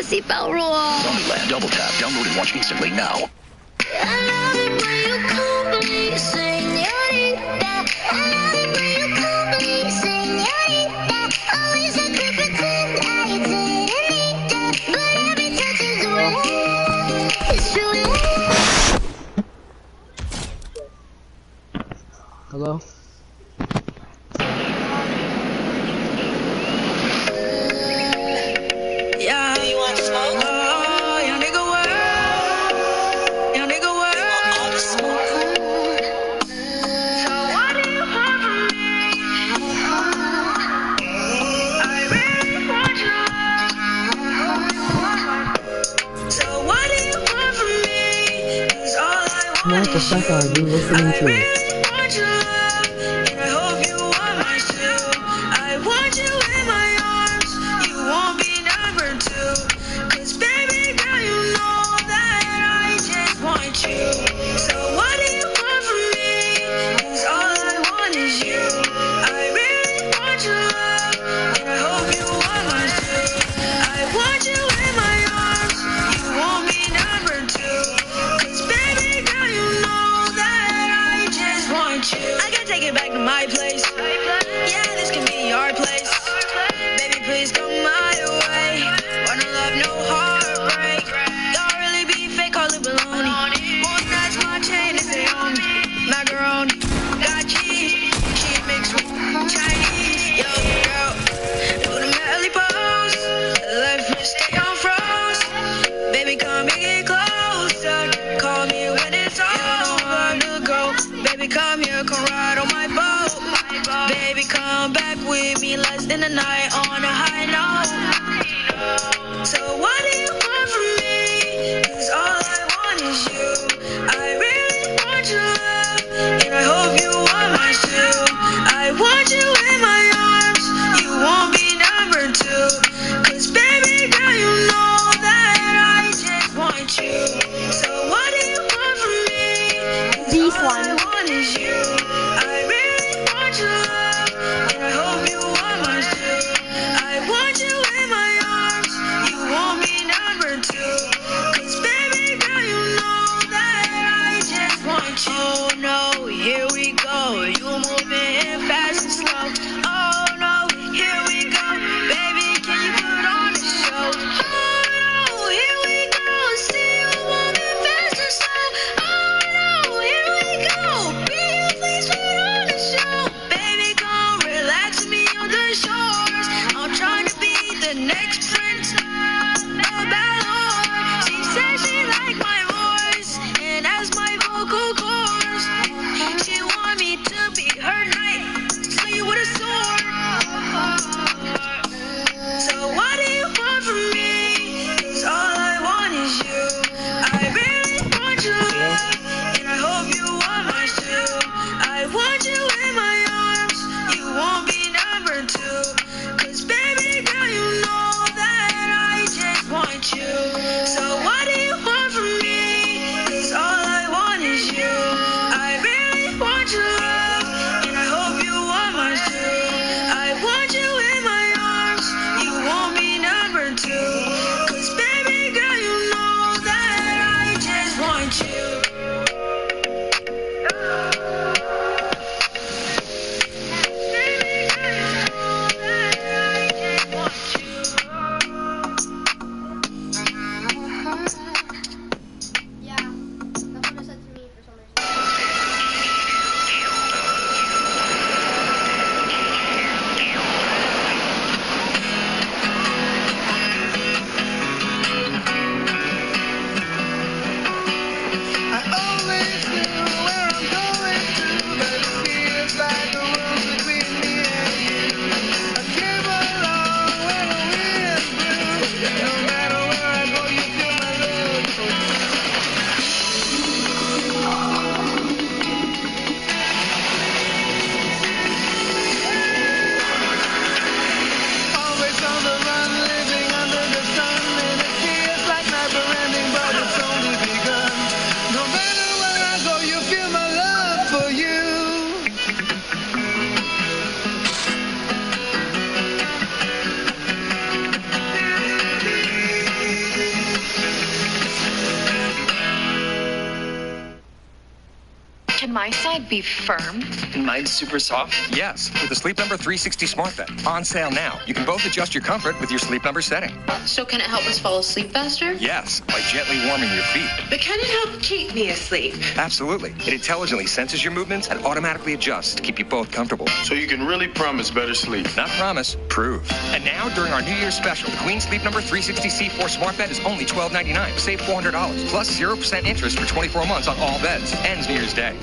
细胞弱。Zombieland Double Tap. Download and watch instantly now. Hello? Yeah, you want smoke? Oh, young nigga, what? Young nigga, what? You want all the smoke? So what do you want from me? I really want your love. So what do you want from me? 'Cause all I want What the is fuck are you listening to? I really want your love, and I hope you want mine too. I want you in my arms. You won't be number two. 'Cause baby girl, you know that I just want you. So what do you want from me? 'Cause all I want is you. I really want your love, and I hope you want mine too. I want you in my arms. You won't be number two. 'Cause baby girl, you know that I just want you. I can take it back to my place. Yeah, this can be our place. Baby, please come my way. Wanna love, no heartbreak. Don't really be fake, call it baloney. Won't snatch my chain if they own me. My girl got cheese. She mixed with Chinese. Yo, girl, do the Melly pose. Left me stay on froze. Baby, come and get closer. Call me when it's over to go. Baby, come here, come ride on my boat. Baby, come back with me. Let's end the night on a high note. So what do you want from me? 'Cause all I want is you. I really want your love, and I hope you want mine too. I want you in my arms. You won't be number two. 'Cause baby girl, you know that I just want you. So what do you want from me? 'Cause This all one. I want is you. I really want your love, and I hope you want mine too. I want you in my arms. You won't be number two. 'Cause baby girl, you know that I just want you. Oh no, here we go. You moving fast and slow. Oh no, here we go. Baby, can you put on a show? Oh no, here we go. See you moving fast and slow. Oh no, here we go. Baby, please put on a show. Baby, come relax with me on the shores. I'm trying to be the next prince of Bel-Air. She says she like my voice and as my vocal cords. She want me to be her knight, slay with a sword. So what do you want from me? 'Cause all I want is you. I really want your love, and I hope you want mine too. I want you in my arms. You won't be number two. 'Cause baby girl, you know that I just want you. So what do you want from me? 'Cause all I want is you. I really want your love, and I hope you I be firm? And mine's super soft? Yes, with the Sleep Number 360 Smart Bed. On sale now. You can both adjust your comfort with your Sleep Number setting. So can it help us fall asleep faster? Yes, by gently warming your feet. But can it help keep me asleep? Absolutely. It intelligently senses your movements and automatically adjusts to keep you both comfortable. So you can really promise better sleep. Not promise, prove. And now, during our New Year's special, the Queen Sleep Number 360 C4 Smart Bed is only $12.99. Save $400, plus 0% interest for 24 months on all beds. Ends New Year's Day.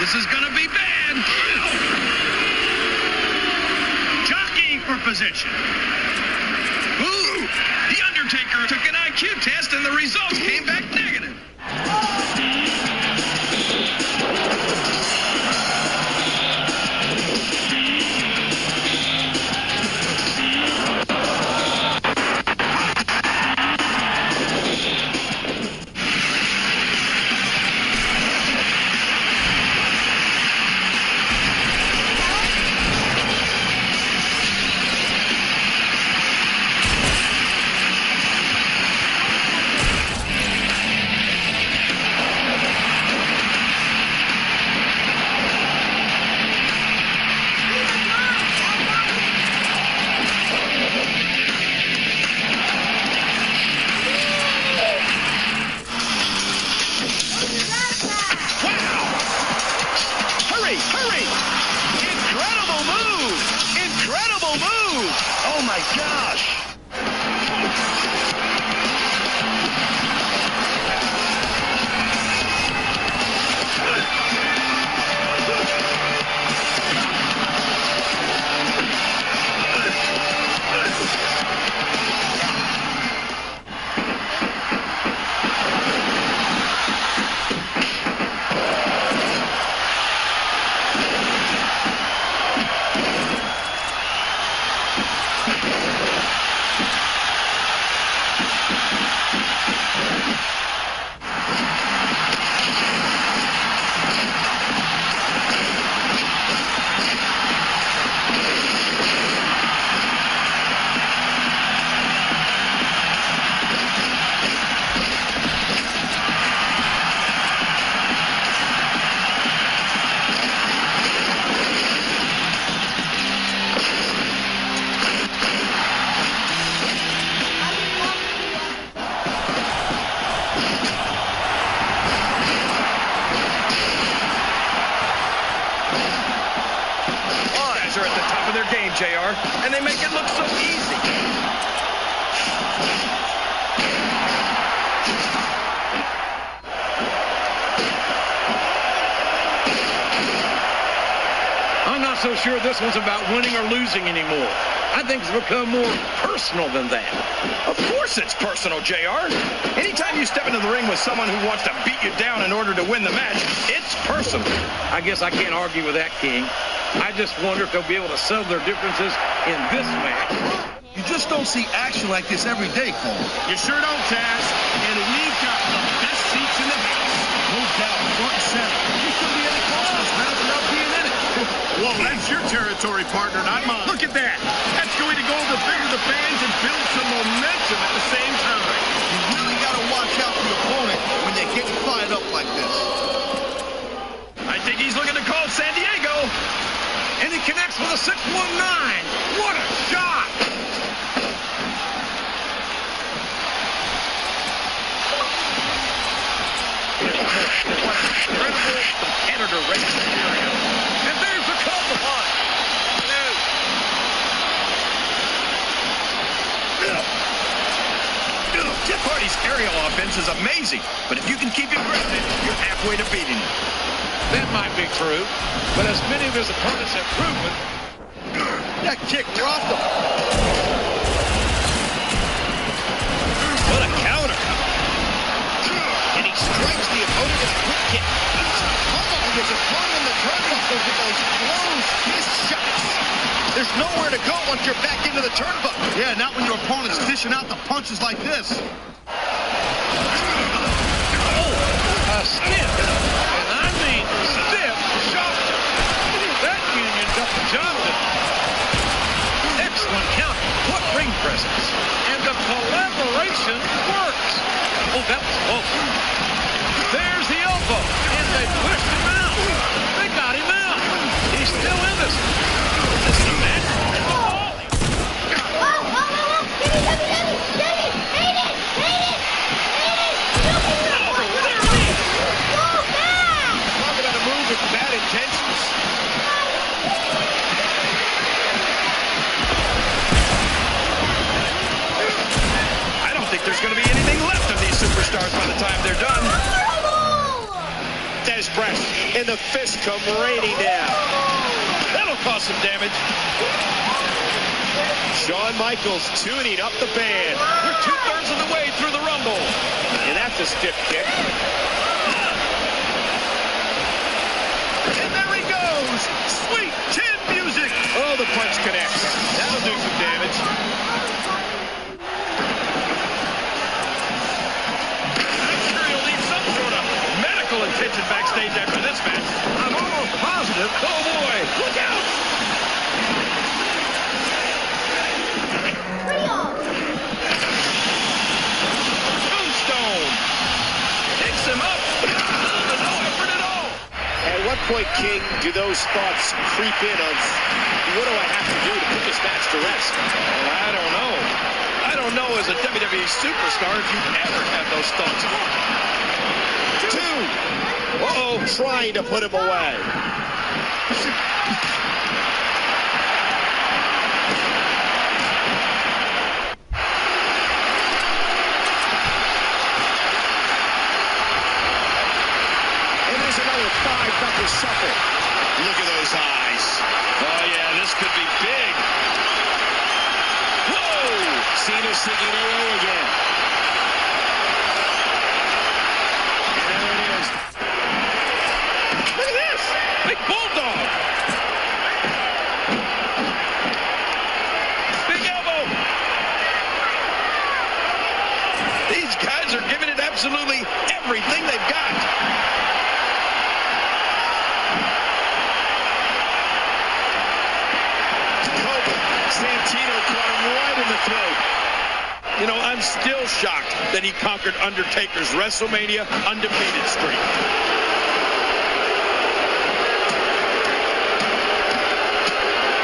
This is gonna be bad. Jockeying for position. Ooh, The Undertaker took an IQ test and the results came back negative. Oh my gosh! Are at the top of their game, JR, and they make it look so easy. so sure this one's about winning or losing anymore. I think it's become more personal than that. Of course it's personal, JR. Anytime you step into the ring with someone who wants to beat you down in order to win the match, it's personal. I guess I can't argue with that, King. I just wonder if they'll be able to settle their differences in this match. You just don't see action like this every day, Cole. You sure don't, Taz. And we've got the best seats in the house. No doubt, front and center. You shouldn't be any closer to this match without being in it. Whoa, that's your territory, partner, not mine. Look at that. That's going to go to bigger the fans and build some momentum at the same time. You really got to watch out for your opponent when they get fired up like this. I think he's looking to call San Diego. And he connects with a 619. What a shot. Incredible competitor Rey Mysterio. And there's the call behind. Jeff Hardy's aerial offense is amazing, but if you can keep him grounded, you're halfway to beating him. That might be true, but as many of his opponents have proven, that kick dropped him. What a counter. And he strikes the opponent with a quick kick. He's pummeling his opponent in the turnbuckle with those close fist shots. There's nowhere to go once you're back into the turnbuckle. Yeah, not when your opponent's dishing out the punches like this. A stiff, and I mean stiff shot. That Union got the job done. Excellent counter. What ring presence. And the collaboration works. Oh, that was close. There's the elbow. And they pushed him out. They got him out. He's still in this. This is a match. Bad intentions. I don't think there's going to be anything left of these superstars by the time they're done. Des press, and the fist come raining down. That'll cause some damage. Shawn Michaels tuning up the band. We're 2/3 of the way through the Rumble. And that's a stiff kick. And there he goes! Sweet chin music! Oh, the punch connects. That'll do some damage. I'm sure he'll need some sort of medical attention backstage after this match. I'm almost positive. Oh, boy! Look out! Tombstone! Picks him up! No effort at all! At what point, King, do those thoughts creep in of, what do I have to do to put this match to rest? Well, I don't know. I don't know as a WWE superstar if you've ever had those thoughts. 2. Uh-oh, trying to put him away. Another 5-knuckle shuffle. Look at those eyes. Oh, yeah, this could be big. Whoa! Cena's thinking AA again. And there it is. Look at this! Big bulldog! Big elbow! These guys are giving it absolutely everything they've got. Santino caught him right in the throat. You know, I'm still shocked that he conquered Undertaker's WrestleMania undefeated streak.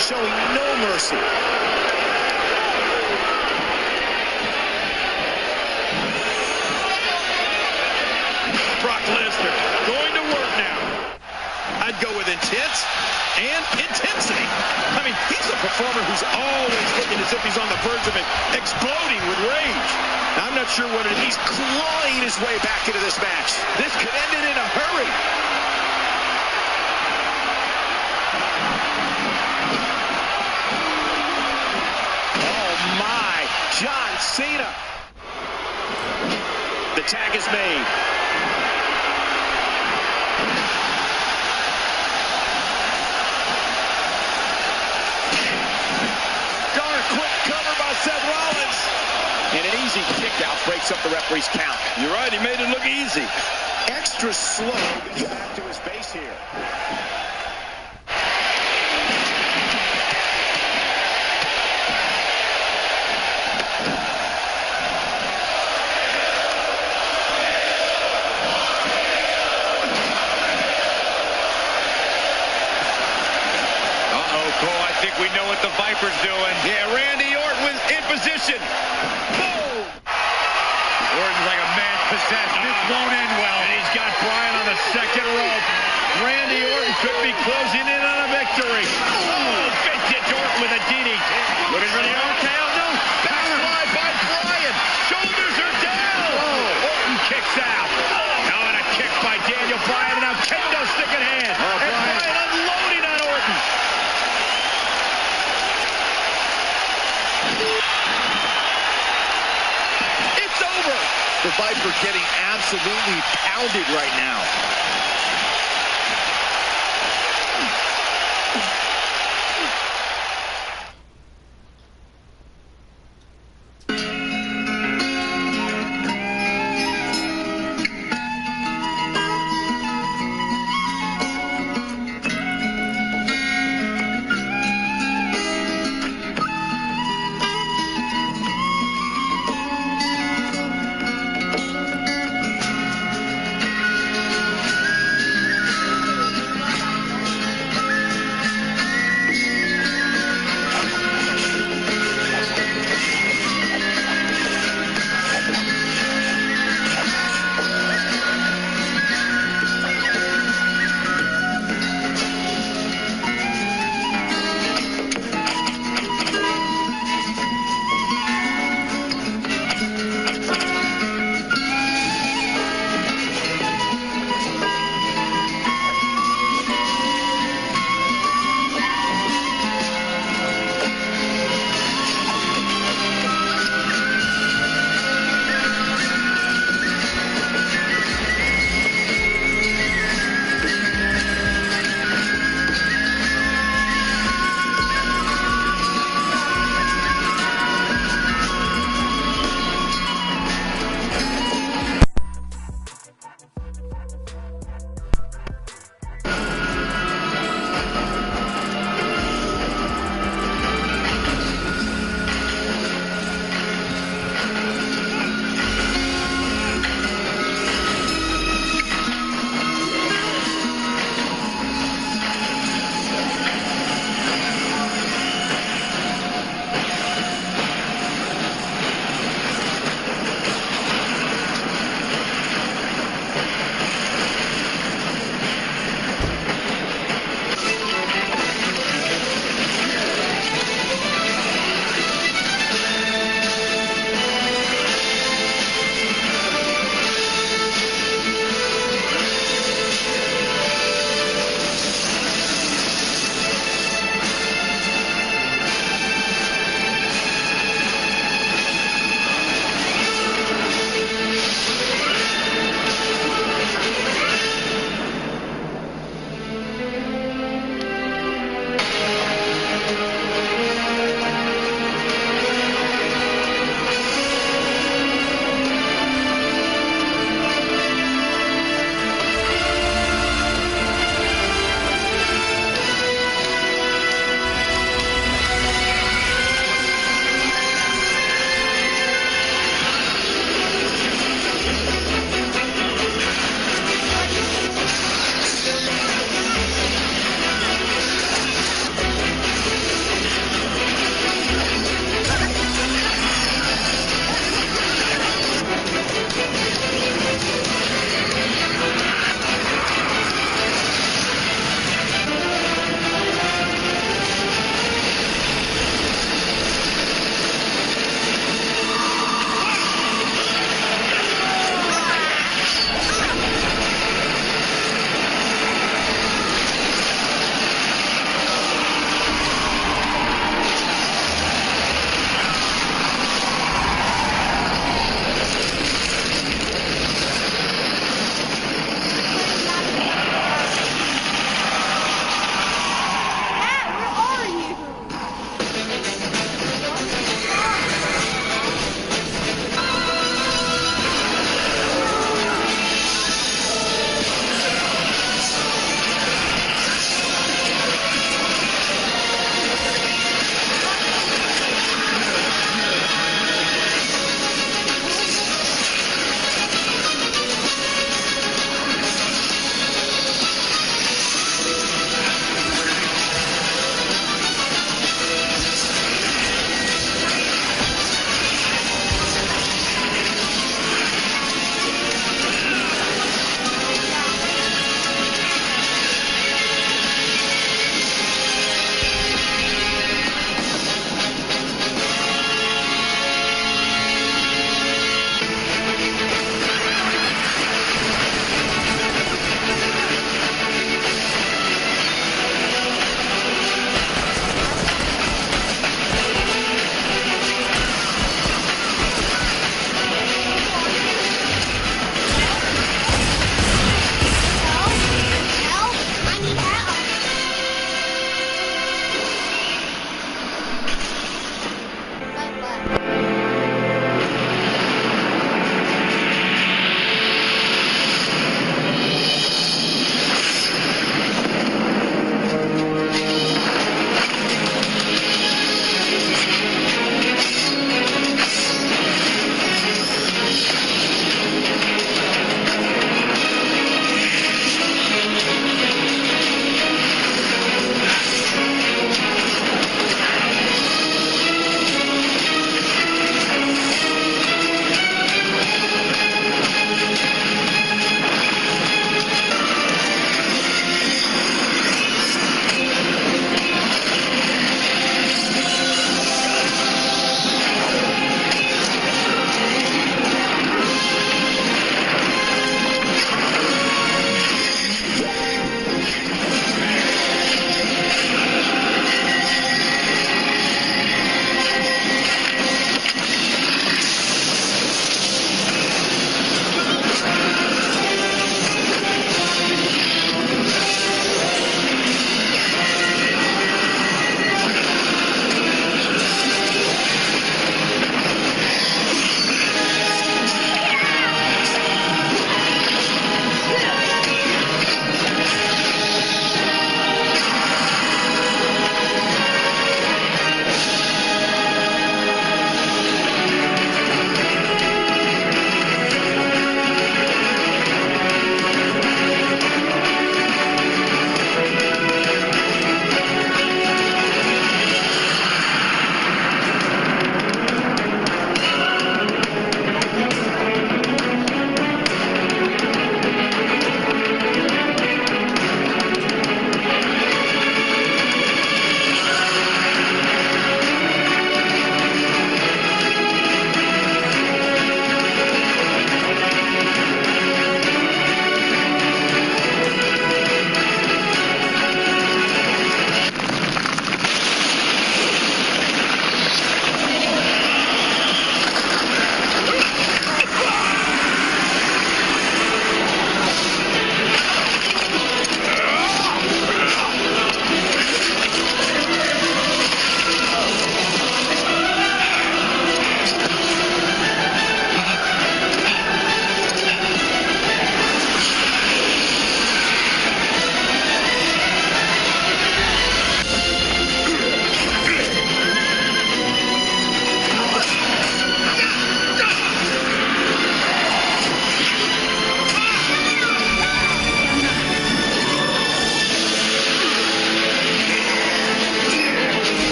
Showing no mercy. Brock Lesnar going to work now. I'd go with intense and intensity. I mean, he's a performer who's always looking as if he's on the verge of exploding with rage. I'm not sure what it is. He's clawing his way back into this match. This could end it in a hurry. Cena. The tag is made. Darn quick cover by Seth Rollins. And an easy kick out breaks up the referee's count. You're right, he made it look easy. Extra slow gets back to his base here. Cole, I think we know what the Viper's doing. Yeah, Randy Orton was in position. Boom! Orton's like a man possessed. This won't end well. And he's got Bryan on the second rope. Randy Orton could be closing in on a victory. Oh, vintage Orton with a DDT. Looking for the RKO. No. Backslide by Bryan. Shoulders are down. Orton kicks out. Now and a kick by Daniel Bryan. And now kendo stick in hand. And Bryan unloading on Orton. It's over. The Viper getting absolutely pounded right now.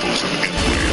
disciples of Embryo.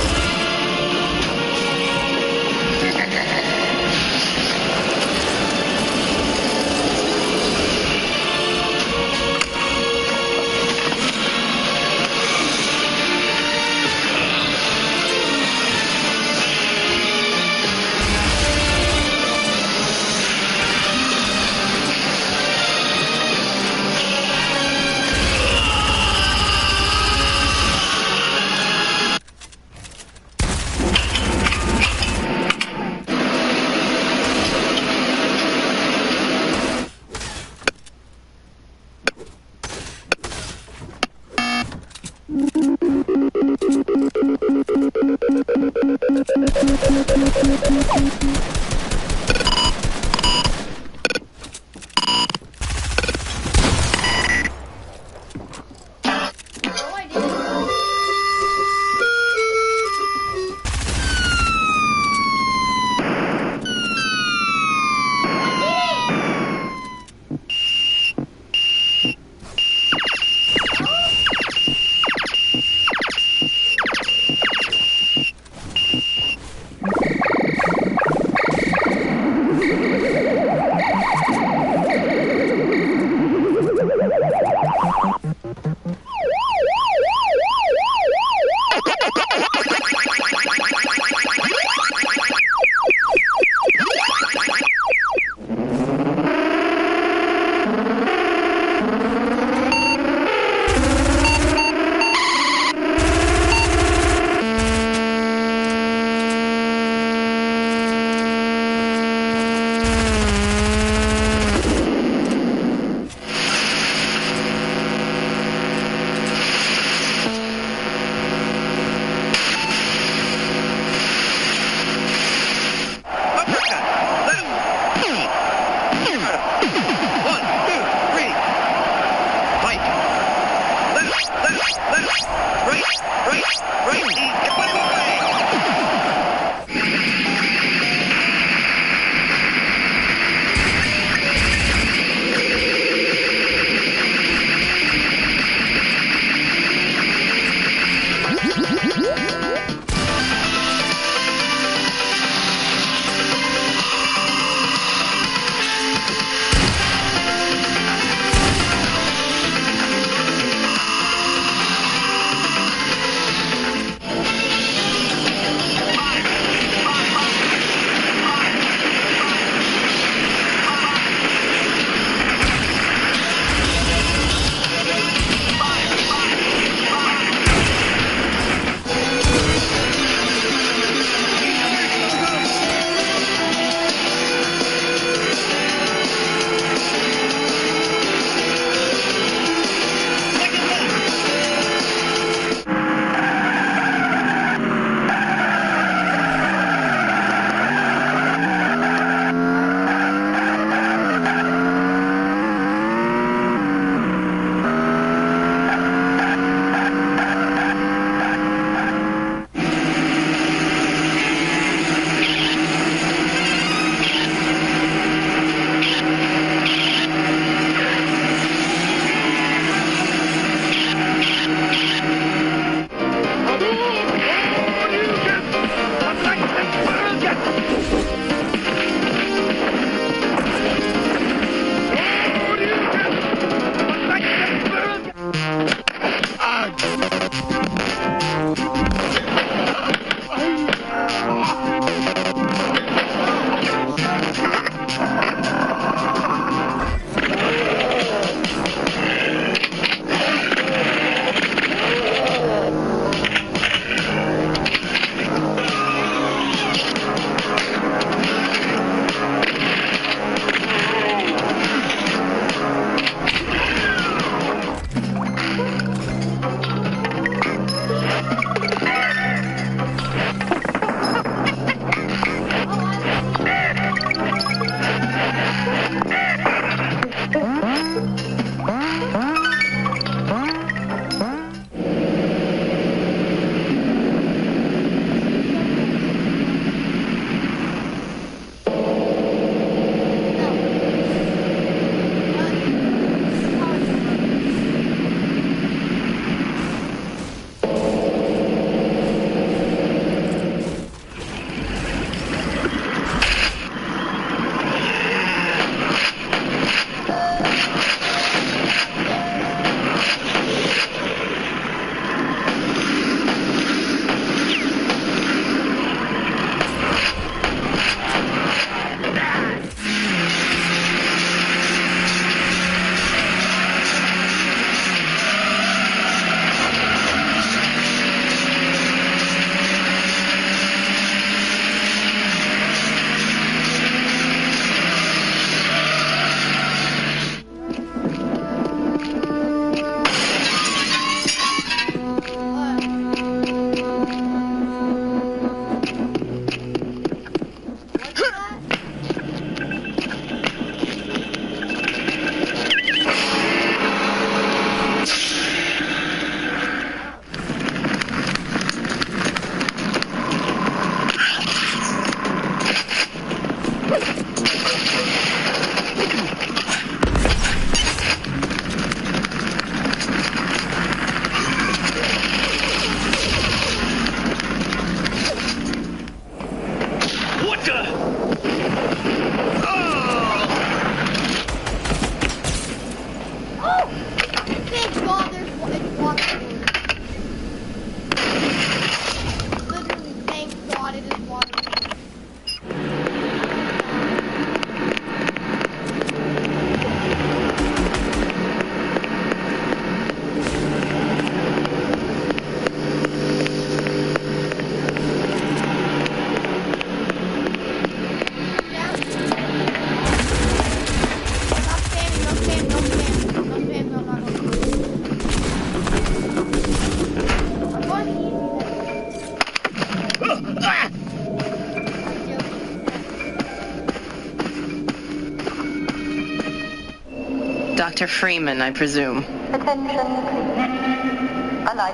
Dr. Freeman, I presume. Attention,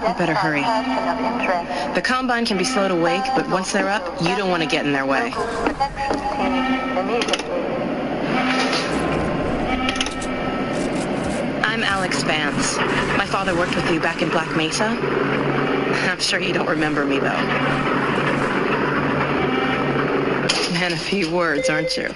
You better hurry. The Combine can be slow to wake, but once they're up, you don't want to get in their way. I'm Alex Vance. My father worked with you back in Black Mesa. I'm sure you don't remember me, though. Man, a few words, aren't you?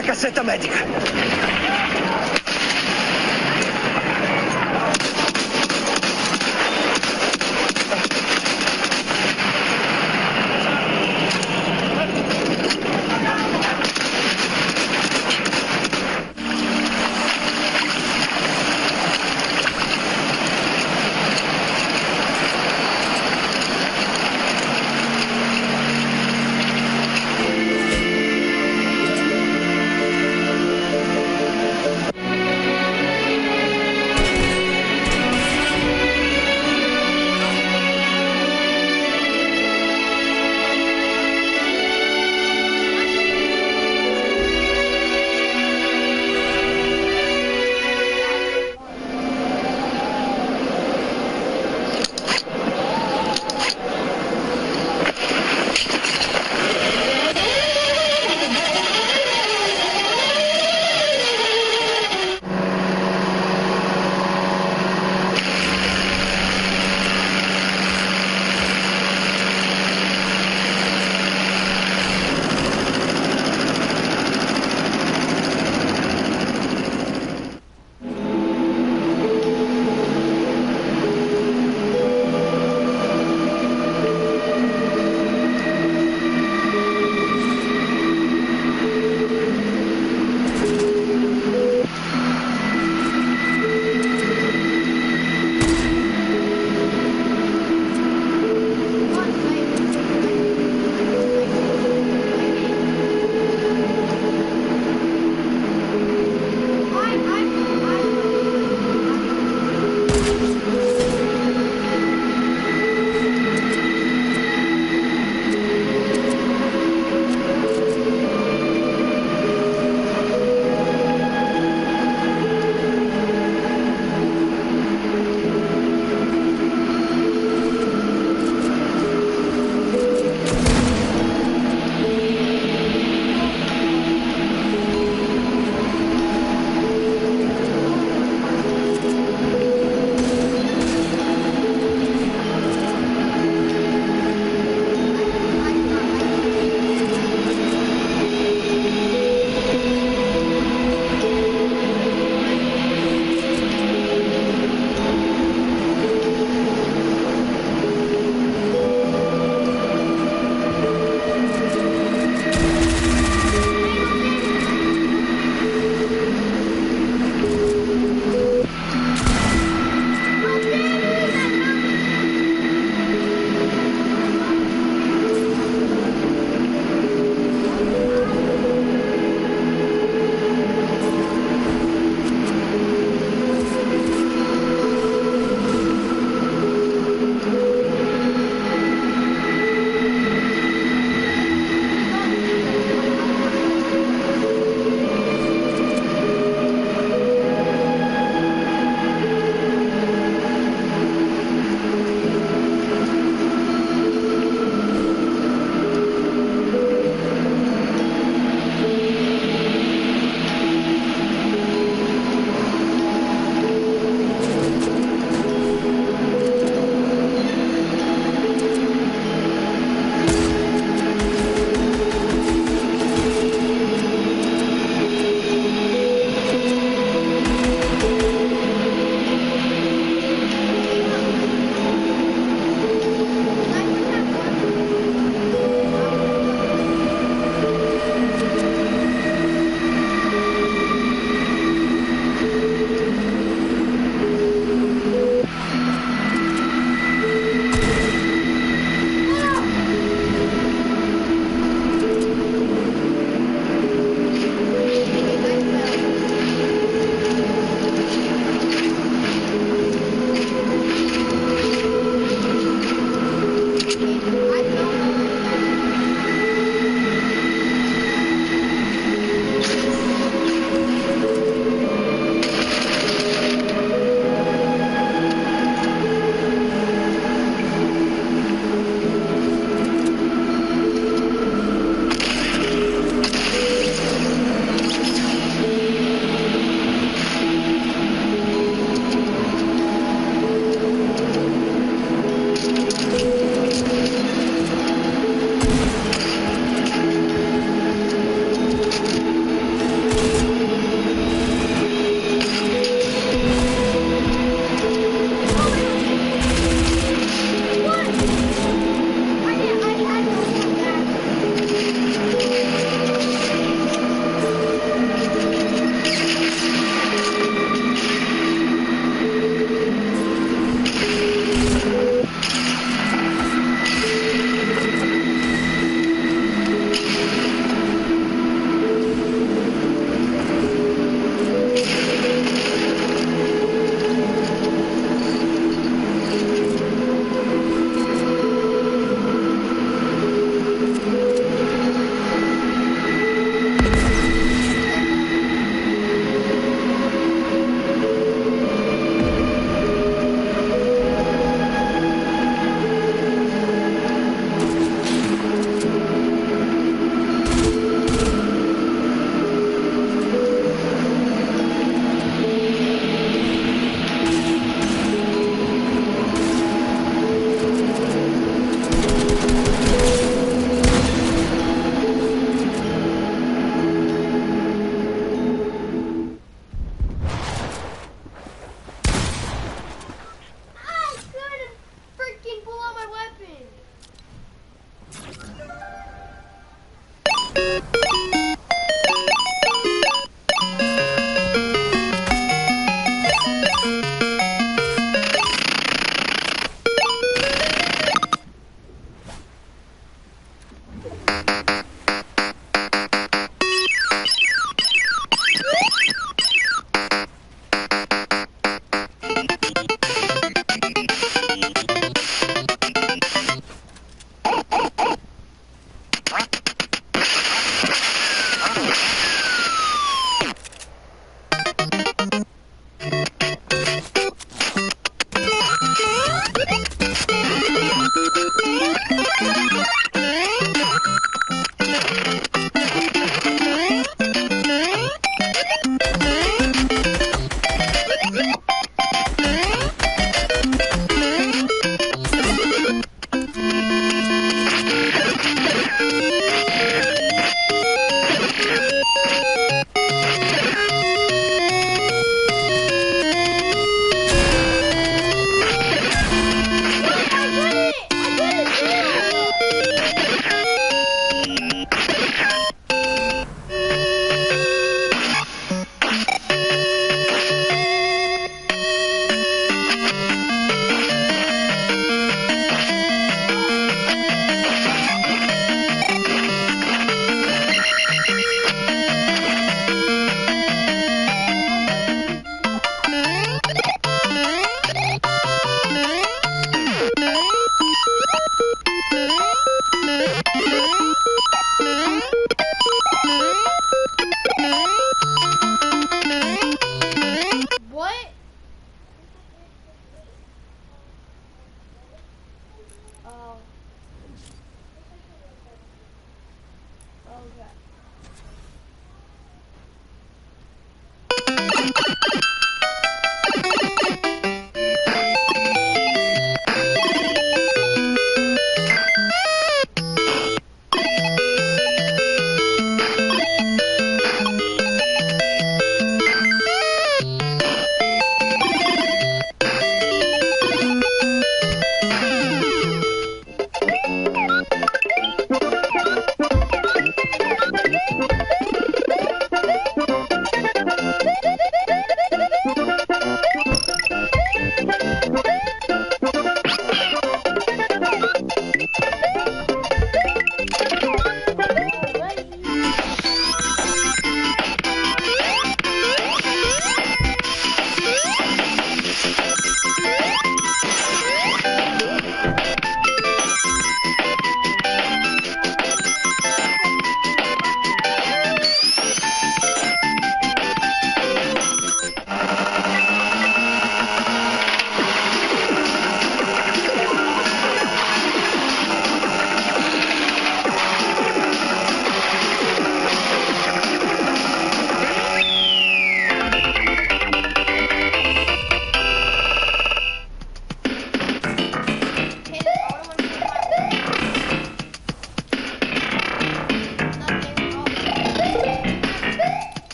una cassetta medica.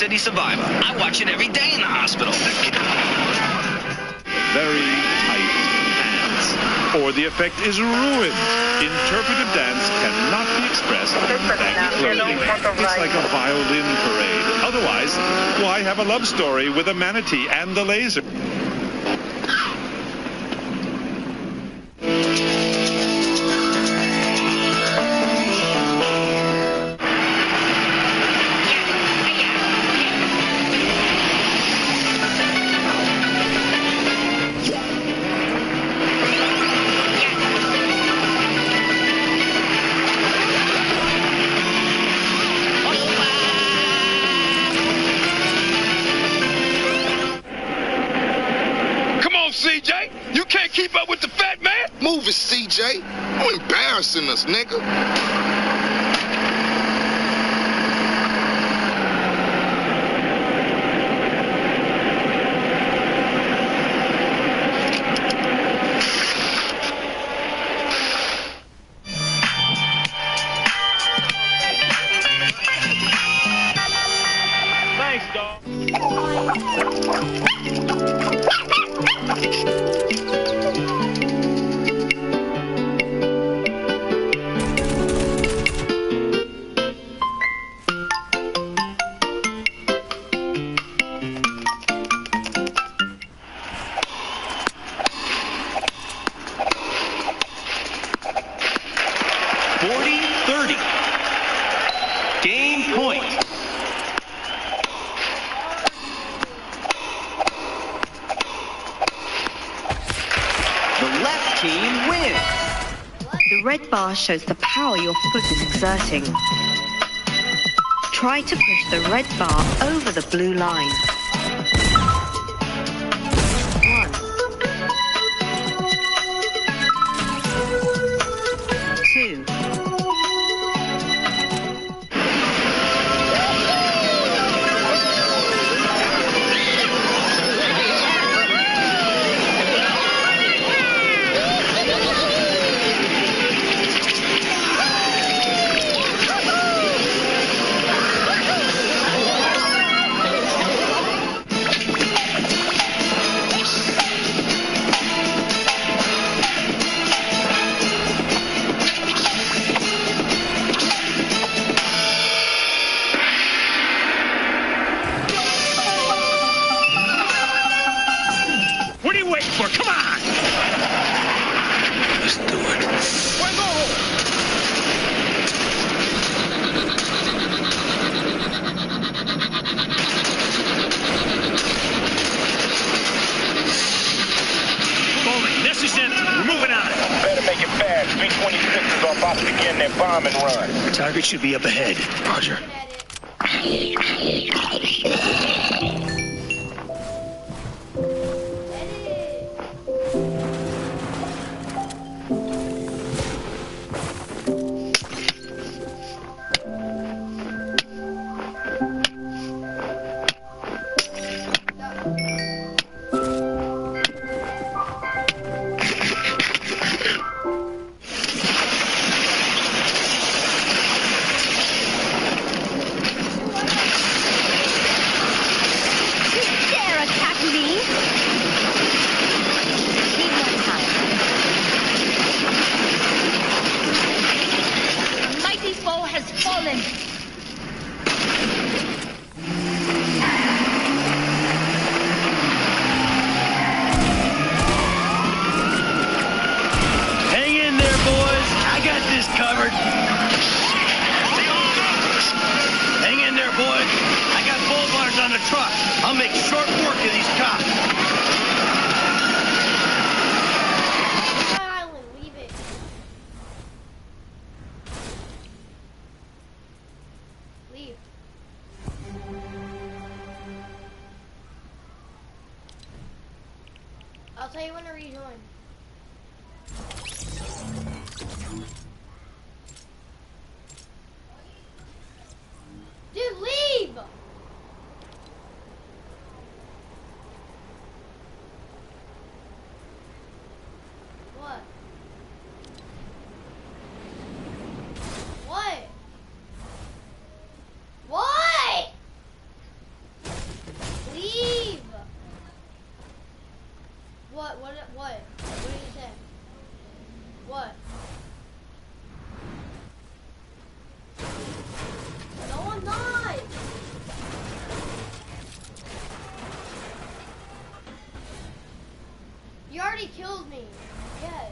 City Survivor. I watch it every day in the hospital. Very tight hands, or the effect is ruined. Interpretive dance cannot be expressed in baggy clothing. It's like a violin parade. Otherwise, why have a love story with a manatee and the laser? Shay. You embarrassing us, nigga. The red bar shows the power your foot is exerting. Try to push the red bar over the blue line. 1, 2. Target should be up ahead. Roger. I'll tell you when to rejoin. Dude, leave! What? What? What? Leave! What? What do you say? What? No, I'm not! You already killed me. Yes.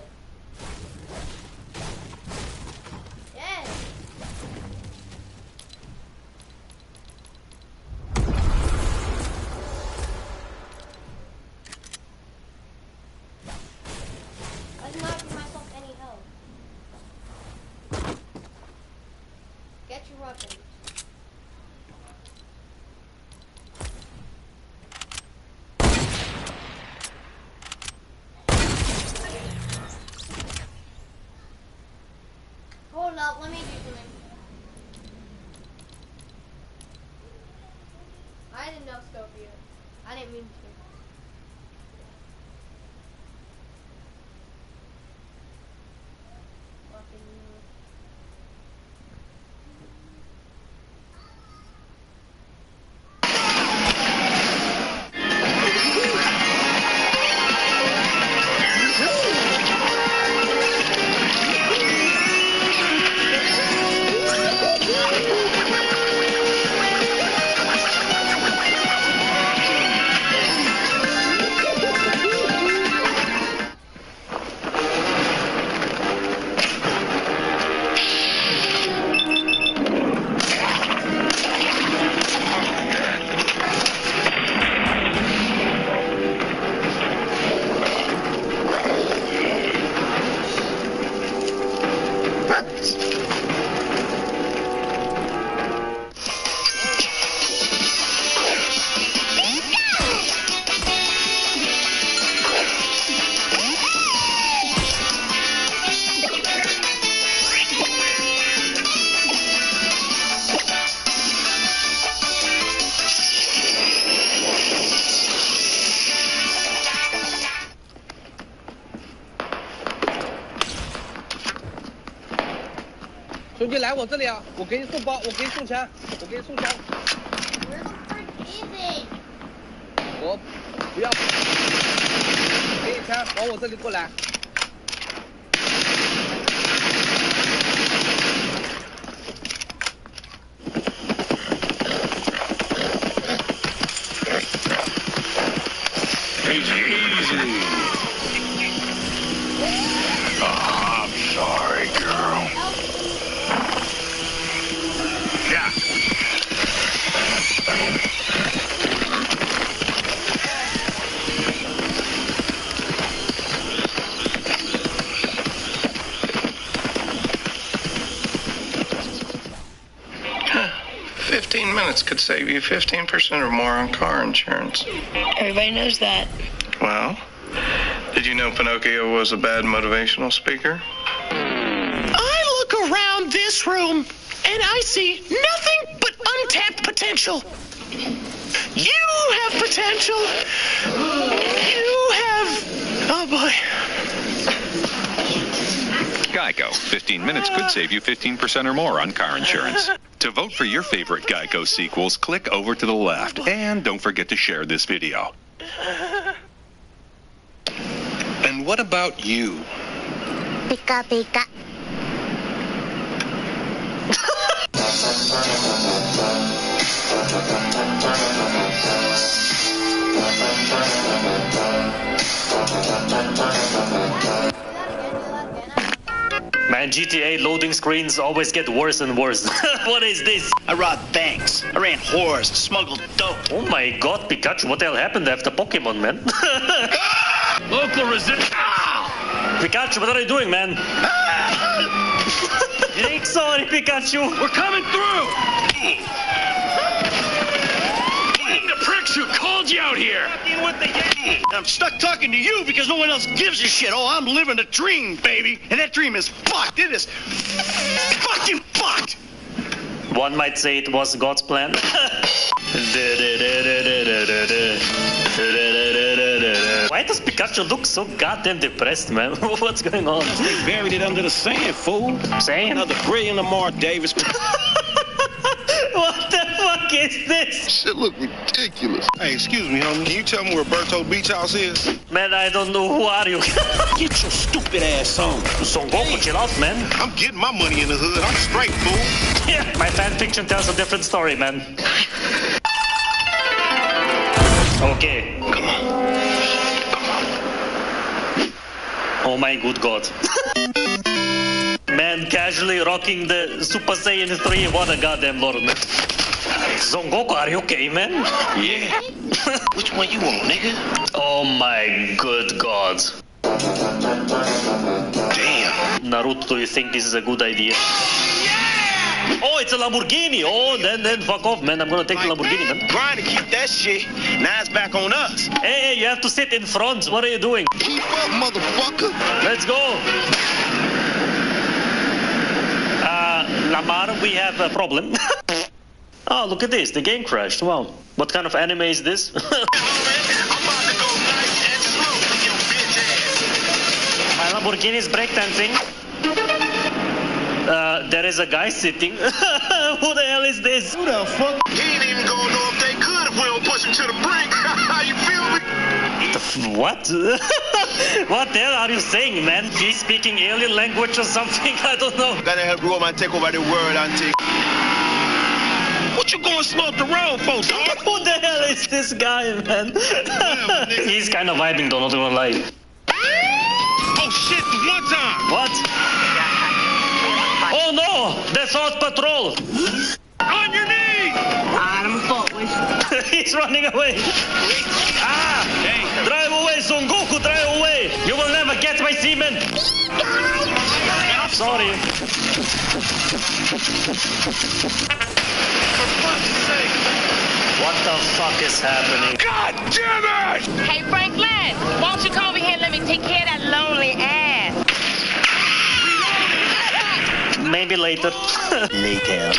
Yes. I did not give myself any help. Get your weapons. didn't no scope you. I didn't mean to. Fucking you.兄弟，来我这里啊！我给你送包，我给你送钱，我给你送钱。Where the frick is it? 我不要，给你钱，往我这里过来。Easy. I'm sorry, girl. Yeah. $15 could save you 15% or more on car insurance. Everybody knows that. Well, did you know Pinocchio was a bad motivational speaker? I look around this room and I see nothing but untapped potential. You have potential. You have... Oh, boy. Geico. 15 minutes could save you 15% or more on car insurance. To vote for your favorite Geico sequels, click over to the left. And don't forget to share this video. And what about you? Pika pika. Man, GTA loading screens always get worse and worse. What is this? I robbed banks. I ran whores. Smuggled dope. Oh my god, Pikachu, what the hell happened after Pokemon, man? Local resistance. Pikachu, what are you doing, man? Sorry, Pikachu. We're coming through. The pricks who called you out here. I'm stuck talking to you because no one else gives a shit. Oh, I'm living a dream, baby. And that dream is fucked. It is fucking fucked. One might say it was God's plan. Why does Pikachu look so goddamn depressed, man? What's going on? They buried it under the sand, fool. Sand? Another brilliant Lamar Davis. What the fuck is this? Shit look ridiculous. Hey, excuse me, homie. Can you tell me where Berto Beach House is? Man, I don't know. Who are you? Get your stupid ass on. Son Goku, chill out, man. I'm getting my money in the hood. I'm straight, fool. Yeah, my fan fiction tells a different story, man. Okay. Come on. Oh my good god. Man, casually rocking the Super Saiyan 3. What a goddamn lord, man. Son Goku, are you okay, man? Yeah. Which one you want, nigga? Oh my good god. Damn. Naruto, do you think this is a good idea? Oh, it's a Lamborghini. Oh, then fuck off, man. I'm gonna take the Lamborghini, man. Trying to keep that shit. Now it's back on us. Hey, you have to sit in front. What are you doing? Keep up, motherfucker. Let's go. Lamar, we have a problem. Oh, look at this. The game crashed. Wow. What kind of anime is this? My Lamborghini is breakdancing. There is a guy sitting. Who the hell is this? Who the fuck? He ain't even gonna know if they could if we don't push him to the brink. You feel me? What? What the hell are you saying, man? He's speaking alien language or something? I don't know. Gotta help Roman take over the world and take. What you going slow up the road, folks? Who the hell is this guy, man? He's kind of vibing, though, not gonna lie. Oh shit! One time. What? Oh no! That's South Patrol! On your knees! I'm forward. He's running away! Ah! Hey. Drive away, Son Goku! Drive away! You will never get my semen! Sorry. What the fuck is happening? God damn it! Hey, Franklin, why don't you come over here and let me take care of that lonely ass? Maybe later. Later.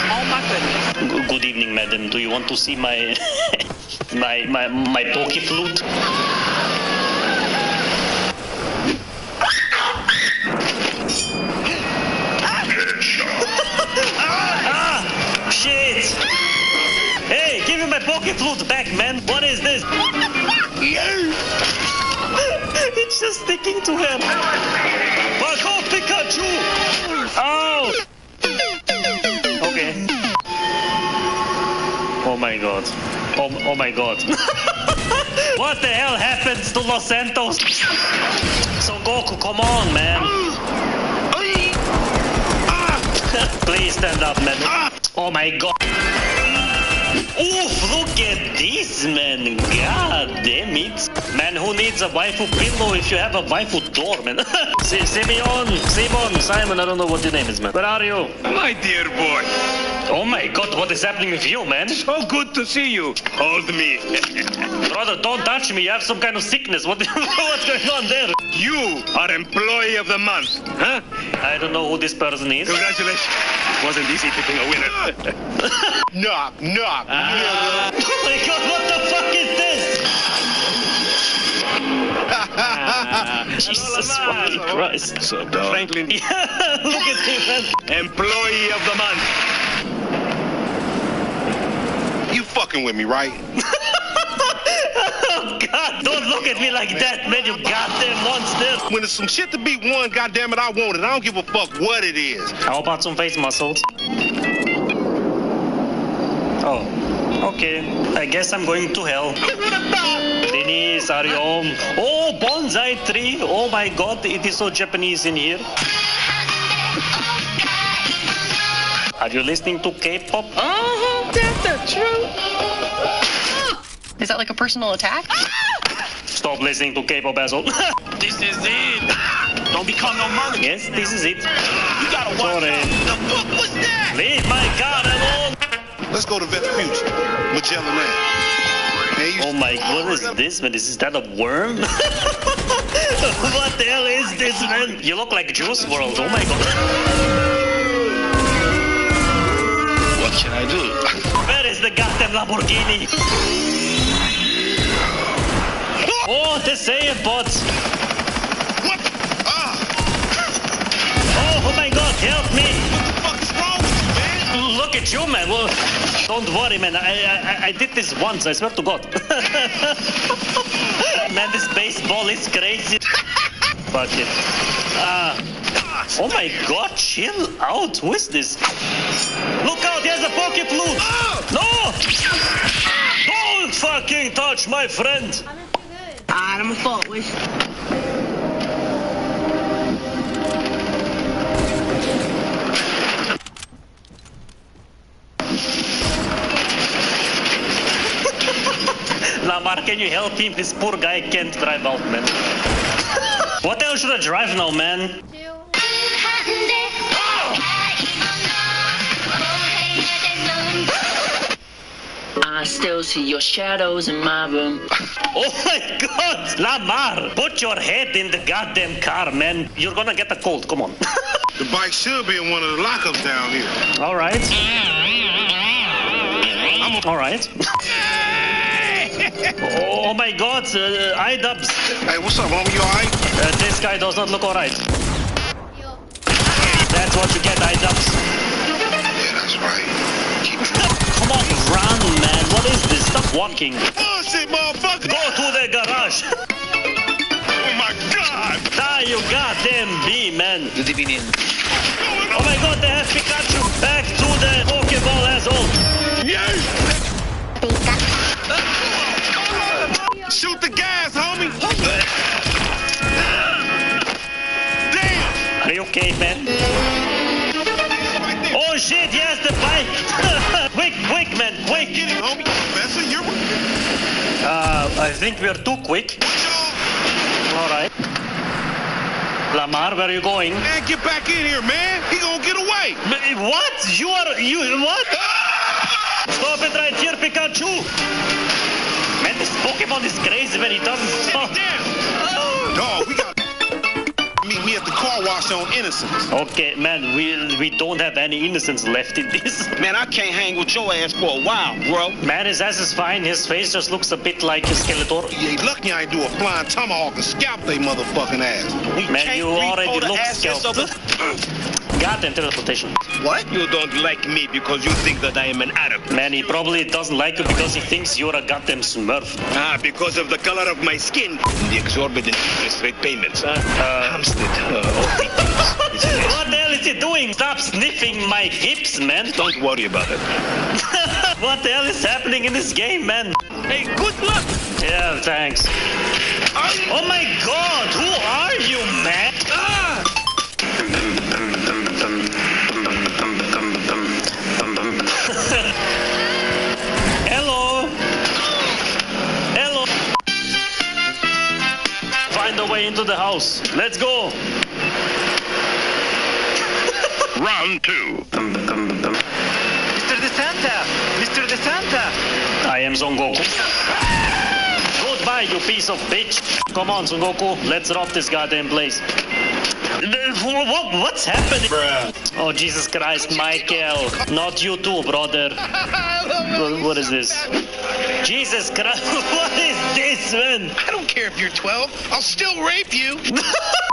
Oh my goodness. Good evening, madam. Do you want to see my my poke flute? Ah! Shit! Hey, give me my poke flute back, man. What is this? It's just sticking to him. Fuck off, Pikachu! Oh! Okay. Oh my god. Oh my god. What the hell happens to Los Santos? Son Goku, come on, man. Please stand up, man. Oh my god. Oof, look at this, man. God damn it. Man, who needs a waifu pillow if you have a waifu door, man? Simon, I don't know what your name is, man. Where are you? My dear boy. Oh my god, what is happening with you, man? So good to see you. Hold me. Brother, don't touch me. You have some kind of sickness. What's going on there? You are employee of the month, huh? I don't know who this person is. Congratulations. Wasn't easy picking a winner. Knock. Oh my god, what the fuck is this? Jesus fucking Christ. So dumb. Franklin. Yeah, look at him, man. Employee of the month. You fucking with me, right? Oh god, don't look at me like that, man, you goddamn monster. When there's some shit to be won, goddamn it, I want it. I don't give a fuck what it is. How about some face muscles? Oh, okay. I guess I'm going to hell. Denise, are you home? Oh, bonsai tree. Oh my god, it is so Japanese in here. Are you listening to K-pop? That's the truth. Is that like a personal attack? Stop listening to K-pop, asshole. This is it. Don't become no mother. Yes, this is it. You gotta watch out. The fuck was that? Leave my car alone. Let's go to Vespucci. Magellan Land. Oh my god, what is this, man? Is that a worm? What the hell is this, man? You look like Juice WRLD. Oh my god. What can I do? Where is the goddamn Lamborghini? Oh, the save bots. What? Oh my god, help me. What the fuck is wrong with you, man? Look at you, man. Well, don't worry, man. I did this once, I swear to God. Man, this baseball is crazy. Fuck it. Oh my god, chill out. Who is this? Look out, he has a pocket flute. No! Don't fucking touch my friend. I'm forward. Lamar, can you help him? This poor guy can't drive out, man. What else should I drive now, man? I still see your shadows in my room. Oh my god! Lamar, put your head in the goddamn car, man. You're gonna get a cold, come on. The bike should be in one of the lockups down here. Alright. All right. Oh my God, iDubbbz. Hey, what's up, homie? You alright? This guy does not look alright. That's what you get, iDubbbz. Yeah, that's right. Come on, run, man. What is this? Stop walking. Bullshit, motherfucker. Go to the garage. Oh my God. Ah, you goddamn bee, man. Oh my God, they have Pikachu. Back to the Pokeball, asshole. Yes. Shoot the gas, homie. Are you okay, man? Oh shit, yes, the bike! Quick, man, quick! Get it, homie. Professor, you're... I think we're too quick. Alright. Lamar, where are you going? Man, get back in here, man. He gonna get away. What? You what? Stop it right here, Pikachu! Man, this Pokemon is crazy when he doesn't stop. Dog, we got... Meet me at the car wash on Innocence. Okay, man, we don't have any innocence left in this. Man, I can't hang with your ass for a while, bro. Man, his ass is fine. His face just looks a bit like a Skeletor. You lucky I ain't do a flying tomahawk and scalp they motherfucking ass. Man, you already look scalped. Goddamn teleportation. What? You don't like me because you think that I am an Arab. Man, he probably doesn't like you because he thinks you're a goddamn smurf. Ah, because of the color of my skin. The exorbitant interest rate payments, huh? What the hell is he doing? Stop sniffing my hips, man. Don't worry about it. What the hell is happening in this game, man? Hey, good luck. Yeah, thanks. Oh my God, who are you, man? Ah! Hello. Hello. Find a way into the house. Let's go. Round 2. Mr. DeSanta! Mr. DeSanta! I am Son Goku. Goodbye, you piece of bitch. Come on, Son Goku. Let's rob this goddamn place. What's happening? Bruh. Oh, Jesus Christ, Michael. Not you too, brother. What is this? Jesus Christ, what is this, man? I don't care if you're 12. I'll still rape you.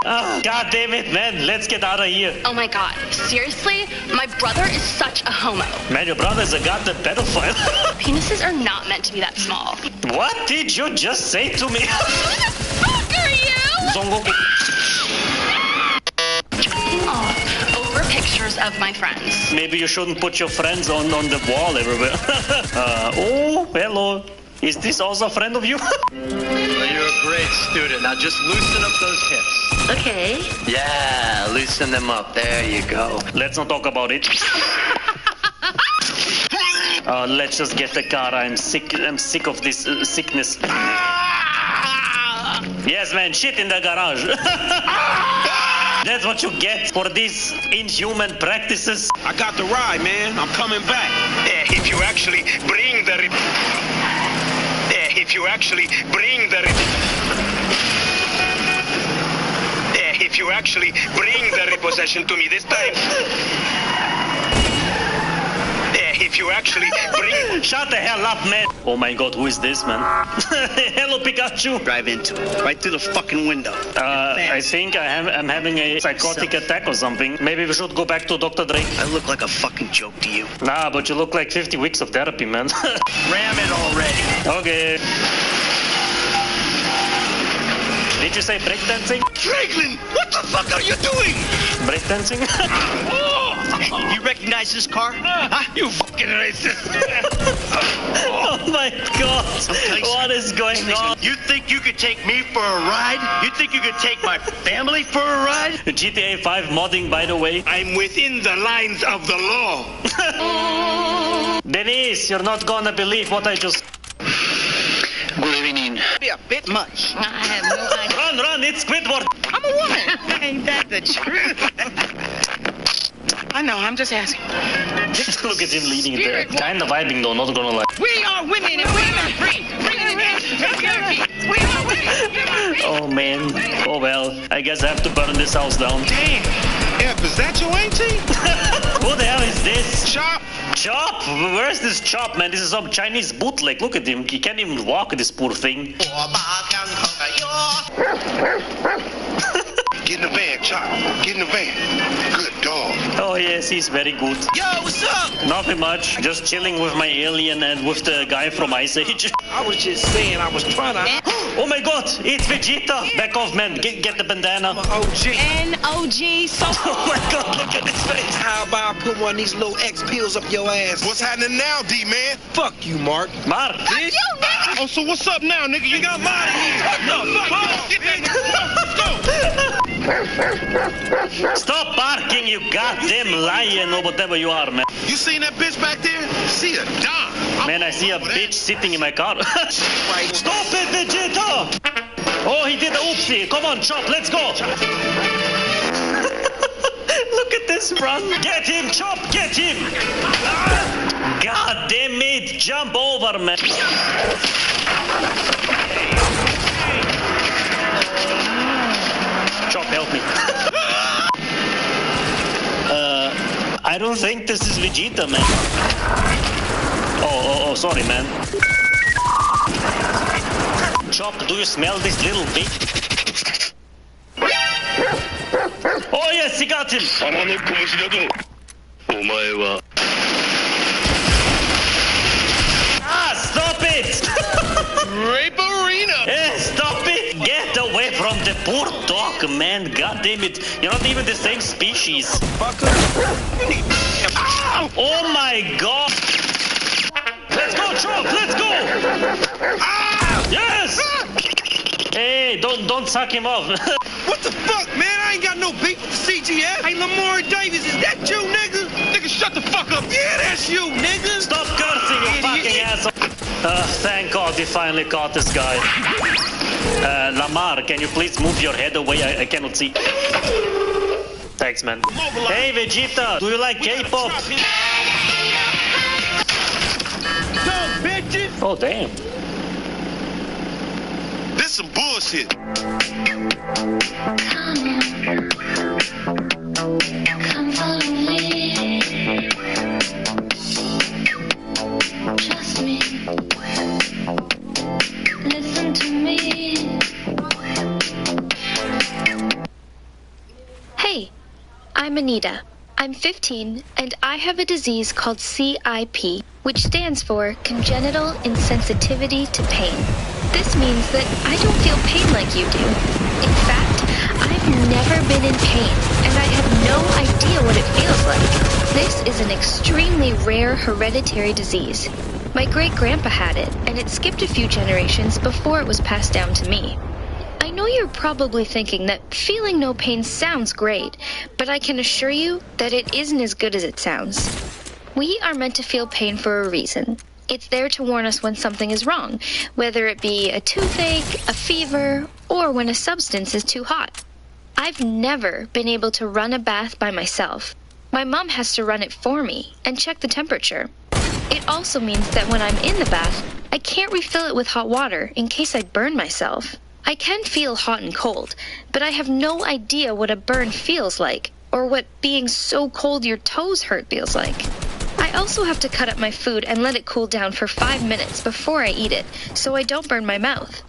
Oh, God damn it, man. Let's get out of here. Oh my God. Seriously? My brother is such a homo. Man, your brother's a goddamn pedophile. Penises are not meant to be that small. What did you just say to me? Who the fuck are you? Son Goku. Over pictures of my friends. Maybe you shouldn't put your friends on the wall everywhere. Oh, hello. Is this also a friend of you? Well, you're a great student. Now just loosen up those hips. Okay. Yeah, loosen them up. There you go. Let's not talk about it. Let's just get the car. I'm sick of this sickness. Yes, man, shit in the garage. That's what you get for these inhuman practices. I got the ride, man. I'm coming back. If you actually bring the... If you actually bring the... If you actually bring the repossession to me this time... If you actually bring... Shut the hell up, man. Oh my God, who is this, man? Hello, Pikachu. Drive into it. Right through the fucking window. I think I'm having a psychotic attack or something. Maybe we should go back to Dr. Drake. I look like a fucking joke to you. Nah, but you look like 50 weeks of therapy, man. Ram it already. Okay. Did you say breakdancing? Franklin, what the fuck are you doing? Breakdancing? You recognize this car? Huh? You fucking racist. Oh my God. What is going on? You think you could take me for a ride? You think you could take my family for a ride? GTA 5 modding, by the way. I'm within the lines of the law. Denise, you're not gonna believe what I just... Good evening. Be a bit much. I have no idea. Run, it's Squidward. I'm a woman. Ain't that the truth? I know, I'm just asking. Look at him leading there. Kind of vibing though, not gonna lie. We are women and women free. Bringing an end to anarchy. We are women. Oh man. Oh well. I guess I have to burn this house down. Damn. F, is that your auntie? Who the hell is this? Chop. Chop? Where's this Chop, man? This is some Chinese bootleg. Look at him. He can't even walk, this poor thing. Get in the van, Chop. Get in the van. Good dog. Oh, yes, he's very good. Yo, what's up? Nothing much. Just chilling with my alien and with the guy from Ice Age. I was just saying, I was trying to... Oh my god, it's Vegeta! Back off, man. Get the bandana. I'm an OG. N-O-G, so... Oh my god, look at his face. How about I put one of these little X pills up your ass? What's happening now, D-man? Fuck you, Mark. Mark, bitch. Oh, so what's up now, nigga? You got mine here. What the fuck? Get that Let's go. Stop barking, you goddamn lion or whatever you are, man. You seen that bitch back there? See a dime. Man, I see a bitch sitting in my car. Stop it, Vegeta! Oh, he did the oopsie. Come on, Chop, let's go. Look at this run. Get him, Chop, get him. God damn it. Jump over, man. Chop, help me. I don't think this is Vegeta, man. Oh, sorry, man. Chop, do you smell this little bitch? Oh, yes, he got him. Ah, stop it! Rape arena! Hey, stop it! Get away from the poor dog, man. God damn it. You're not even the same species. Oh my god! Let's go, Chop! Let's go! Yes! Hey, don't suck him off. What the fuck, man? I ain't got no beef with the CGF. Hey, Lamar Davis, is that you, nigga? Nigga, shut the fuck up. Yeah, that's you, nigga. Stop cursing, you fucking asshole. Thank God we finally caught this guy. Lamar, can you please move your head away? I cannot see. Thanks, man. Hey, Vegeta, do you like K-pop? Oh, damn. This some bullshit. Come follow me. Trust me. Listen to me. Hey, I'm Anita. I'm 15, and I have a disease called CIP, which stands for Congenital Insensitivity to Pain. This means that I don't feel pain like you do. In fact, I've never been in pain, and I have no idea what it feels like. This is an extremely rare hereditary disease. My great-grandpa had it, and it skipped a few generations before it was passed down to me. I know you're probably thinking that feeling no pain sounds great, but I can assure you that it isn't as good as it sounds. We are meant to feel pain for a reason. It's there to warn us when something is wrong, whether it be a toothache, a fever, or when a substance is too hot. I've never been able to run a bath by myself. My mom has to run it for me and check the temperature. It also means that when I'm in the bath, I can't refill it with hot water in case I burn myself. I can feel hot and cold, but I have no idea what a burn feels like, or what being so cold your toes hurt feels like. I also have to cut up my food and let it cool down for 5 minutes before I eat it, so I don't burn my mouth.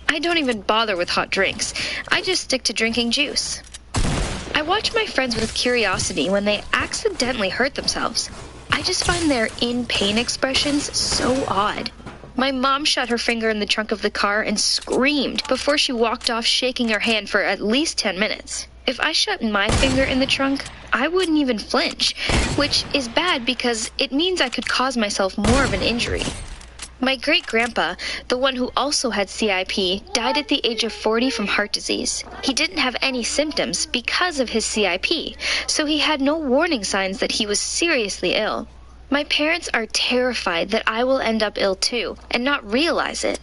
I don't even bother with hot drinks. I just stick to drinking juice. I watch my friends with curiosity when they accidentally hurt themselves. I just find their in-pain expressions so odd. My mom shut her finger in the trunk of the car and screamed before she walked off shaking her hand for at least 10 minutes. If I shut my finger in the trunk, I wouldn't even flinch, which is bad because it means I could cause myself more of an injury. My great-grandpa, the one who also had CIP, died at the age of 40 from heart disease. He didn't have any symptoms because of his CIP, so he had no warning signs that he was seriously ill. My parents are terrified that I will end up ill too, and not realize it.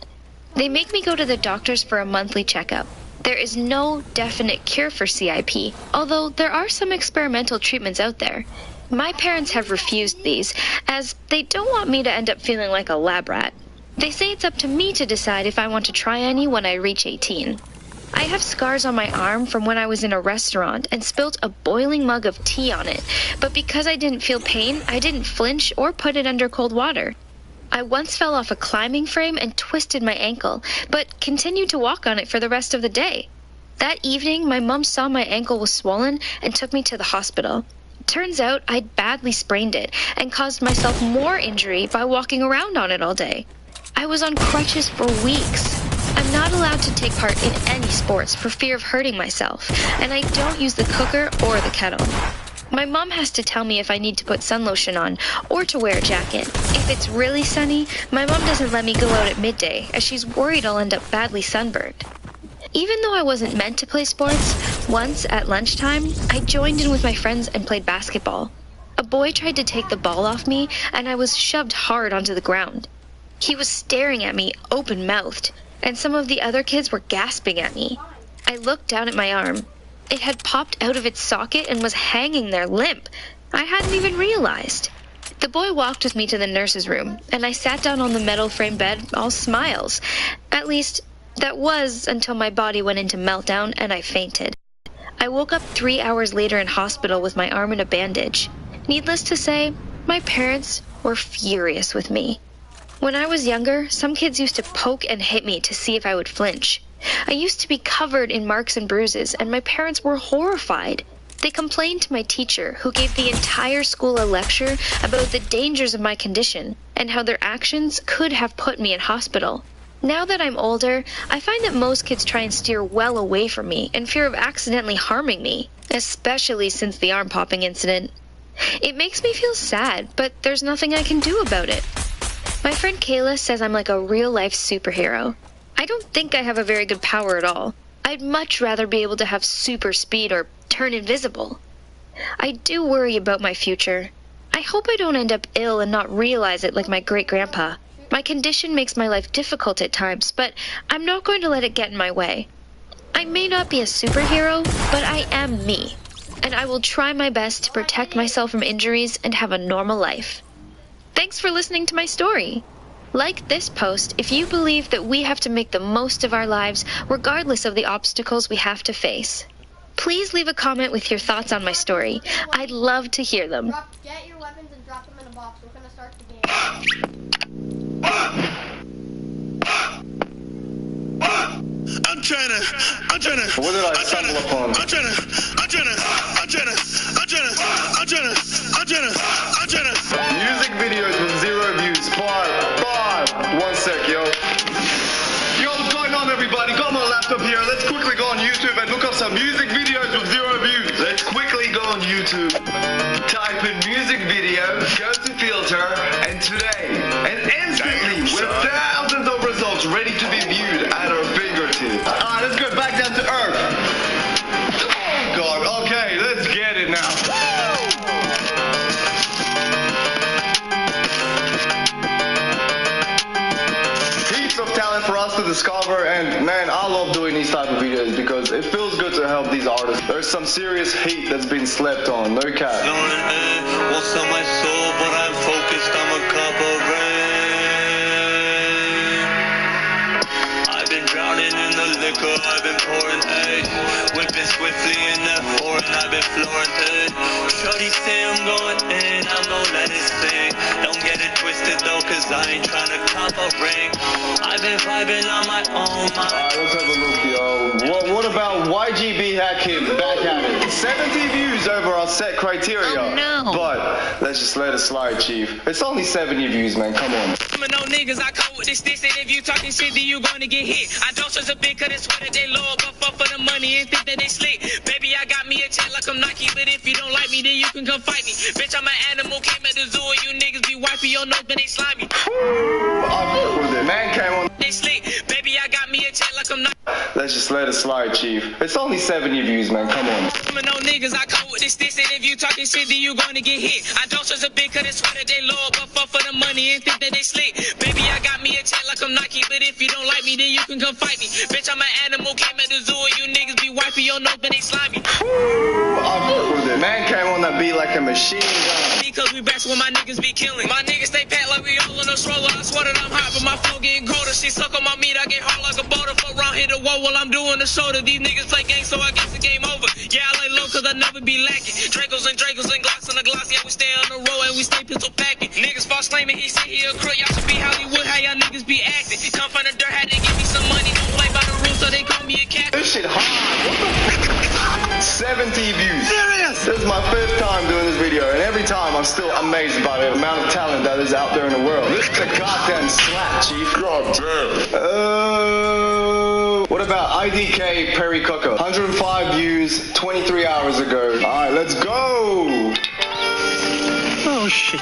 They make me go to the doctors for a monthly checkup. There is no definite cure for CIP, although there are some experimental treatments out there. My parents have refused these, as they don't want me to end up feeling like a lab rat. They say it's up to me to decide if I want to try any when I reach 18. I have scars on my arm from when I was in a restaurant and spilt a boiling mug of tea on it, but because I didn't feel pain, I didn't flinch or put it under cold water. I once fell off a climbing frame and twisted my ankle, but continued to walk on it for the rest of the day. That evening, my mom saw my ankle was swollen and took me to the hospital. Turns out I'd badly sprained it and caused myself more injury by walking around on it all day. I was on crutches for weeks. I'm not allowed to take part in any sports for fear of hurting myself, and I don't use the cooker or the kettle. My mom has to tell me if I need to put sun lotion on or to wear a jacket. If it's really sunny, my mom doesn't let me go out at midday, as she's worried I'll end up badly sunburned. Even though I wasn't meant to play sports, once at lunchtime, I joined in with my friends and played basketball. A boy tried to take the ball off me, and I was shoved hard onto the ground. He was staring at me, open-mouthed, and some of the other kids were gasping at me. I looked down at my arm. It had popped out of its socket and was hanging there limp. I hadn't even realized. The boy walked with me to the nurse's room, and I sat down on the metal frame bed, all smiles. At least, that was until my body went into meltdown and I fainted. I woke up 3 hours later in hospital with my arm in a bandage. Needless to say, my parents were furious with me. When I was younger, some kids used to poke and hit me to see if I would flinch. I used to be covered in marks and bruises, and my parents were horrified. They complained to my teacher, who gave the entire school a lecture about the dangers of my condition and how their actions could have put me in hospital. Now that I'm older, I find that most kids try and steer well away from me in fear of accidentally harming me, especially since the arm popping incident. It makes me feel sad, but there's nothing I can do about it. My friend Kayla says I'm like a real-life superhero. I don't think I have a very good power at all. I'd much rather be able to have super speed or turn invisible. I do worry about my future. I hope I don't end up ill and not realize it like my great-grandpa. My condition makes my life difficult at times, but I'm not going to let it get in my way. I may not be a superhero, but I am me, and I will try my best to protect myself from injuries and have a normal life. Thanks for listening to my story. Like this post if you believe that we have to make the most of our lives regardless of the obstacles we have to face. Please leave a comment with your thoughts on my story. I'd love to hear them. Get your weapons and drop them in a box. We're gonna start the game. I'm trying to. What did I stumble upon? I'm trying to. Music videos with 0 views. 5. 1 sec, yo. Yo, what's going on, everybody? Got my laptop here. Let's quickly go on YouTube and look up some music videos with 0 views. Let's quickly go on YouTube. Type in music video, go to filter, and today. And instantly, with thousands of results ready to be viewed at our fingertips. Alright, let's go back down to earth. Oh, God. Okay, let's get it now. Talent for us to discover, and man, I love doing these type of videos because it feels good to help these artists. There's some serious hate that's been slept on, no cap. What's on my soul, but I'm focused, I'm a cup of rain. I've been drowning in the liquor, I've been pouring, hey. Whipping swiftly in that foreign, I've been flooring, hey. Shorty say I'm going in, I'm gonna let it sing. Don't get it twisted though, cause I ain't trying to cop a ring. I've been vibing on my own. Alright, let's have a look, yo. What about YGB Hakim back at it? 70 views over our set criteria. Oh, no. But let's just let it slide, Chief. It's only 70 views, man. Come on. No niggas, I come with this, and if you talking shit, then you gonna get hit. I don't trust a bitch, cause they swear that they low, but fuck for the money and think that they slick. Baby, I got me a check like I'm Nike, but if you don't like me, then you can come fight me. Bitch, I'm an animal, came at the zoo, and you niggas be wiping your nose, but they slimy. Man came on. They slick. Baby, I got me a check like I'm Nike. Let's just let it slide, Chief. It's only 70 views, man. Come on. No niggas, I come with this, and if you talking shit, then you gonna get hit. I don't trust a bitch, cause they swear that they low, but fuck for the money and think that they slick. Baby, I got me a check like I'm Nike, but if you don't like me, then you can come fight me. Bitch, I'm an animal, came at the zoo, and you niggas be wiping your nose, but they slimy. Man came on that beat like a machine gun. Because we back when my niggas be killing. My niggas stay packed like we all on a stroller. I swear that I'm hot, but my flow getting colder. She suck on my meat, I get hard like a boulder for rhyme. I'll hit a wall while I'm doing the shoulder. These niggas play games, so I guess the game over. Yeah, I lay low cause I never be lacking. Dracos and Glocks on the Glocks. Yeah, we stay on the road and we stay pistol packing. Niggas false claiming he said he a crook. Y'all should be Hollywood, how y'all niggas be acting. Come from the dirt, had to give me some money. Don't play by the rules, so they call me a cat. This shit hot. What the 70 views. Serious? This is my 5th time doing this video, and every time I'm still amazed by the amount of talent that is out there in the world. This is a goddamn slap, chief. Goddamn. What about IDK Perry Coco? 105 views 23 hours ago. Alright, let's go! Oh shit.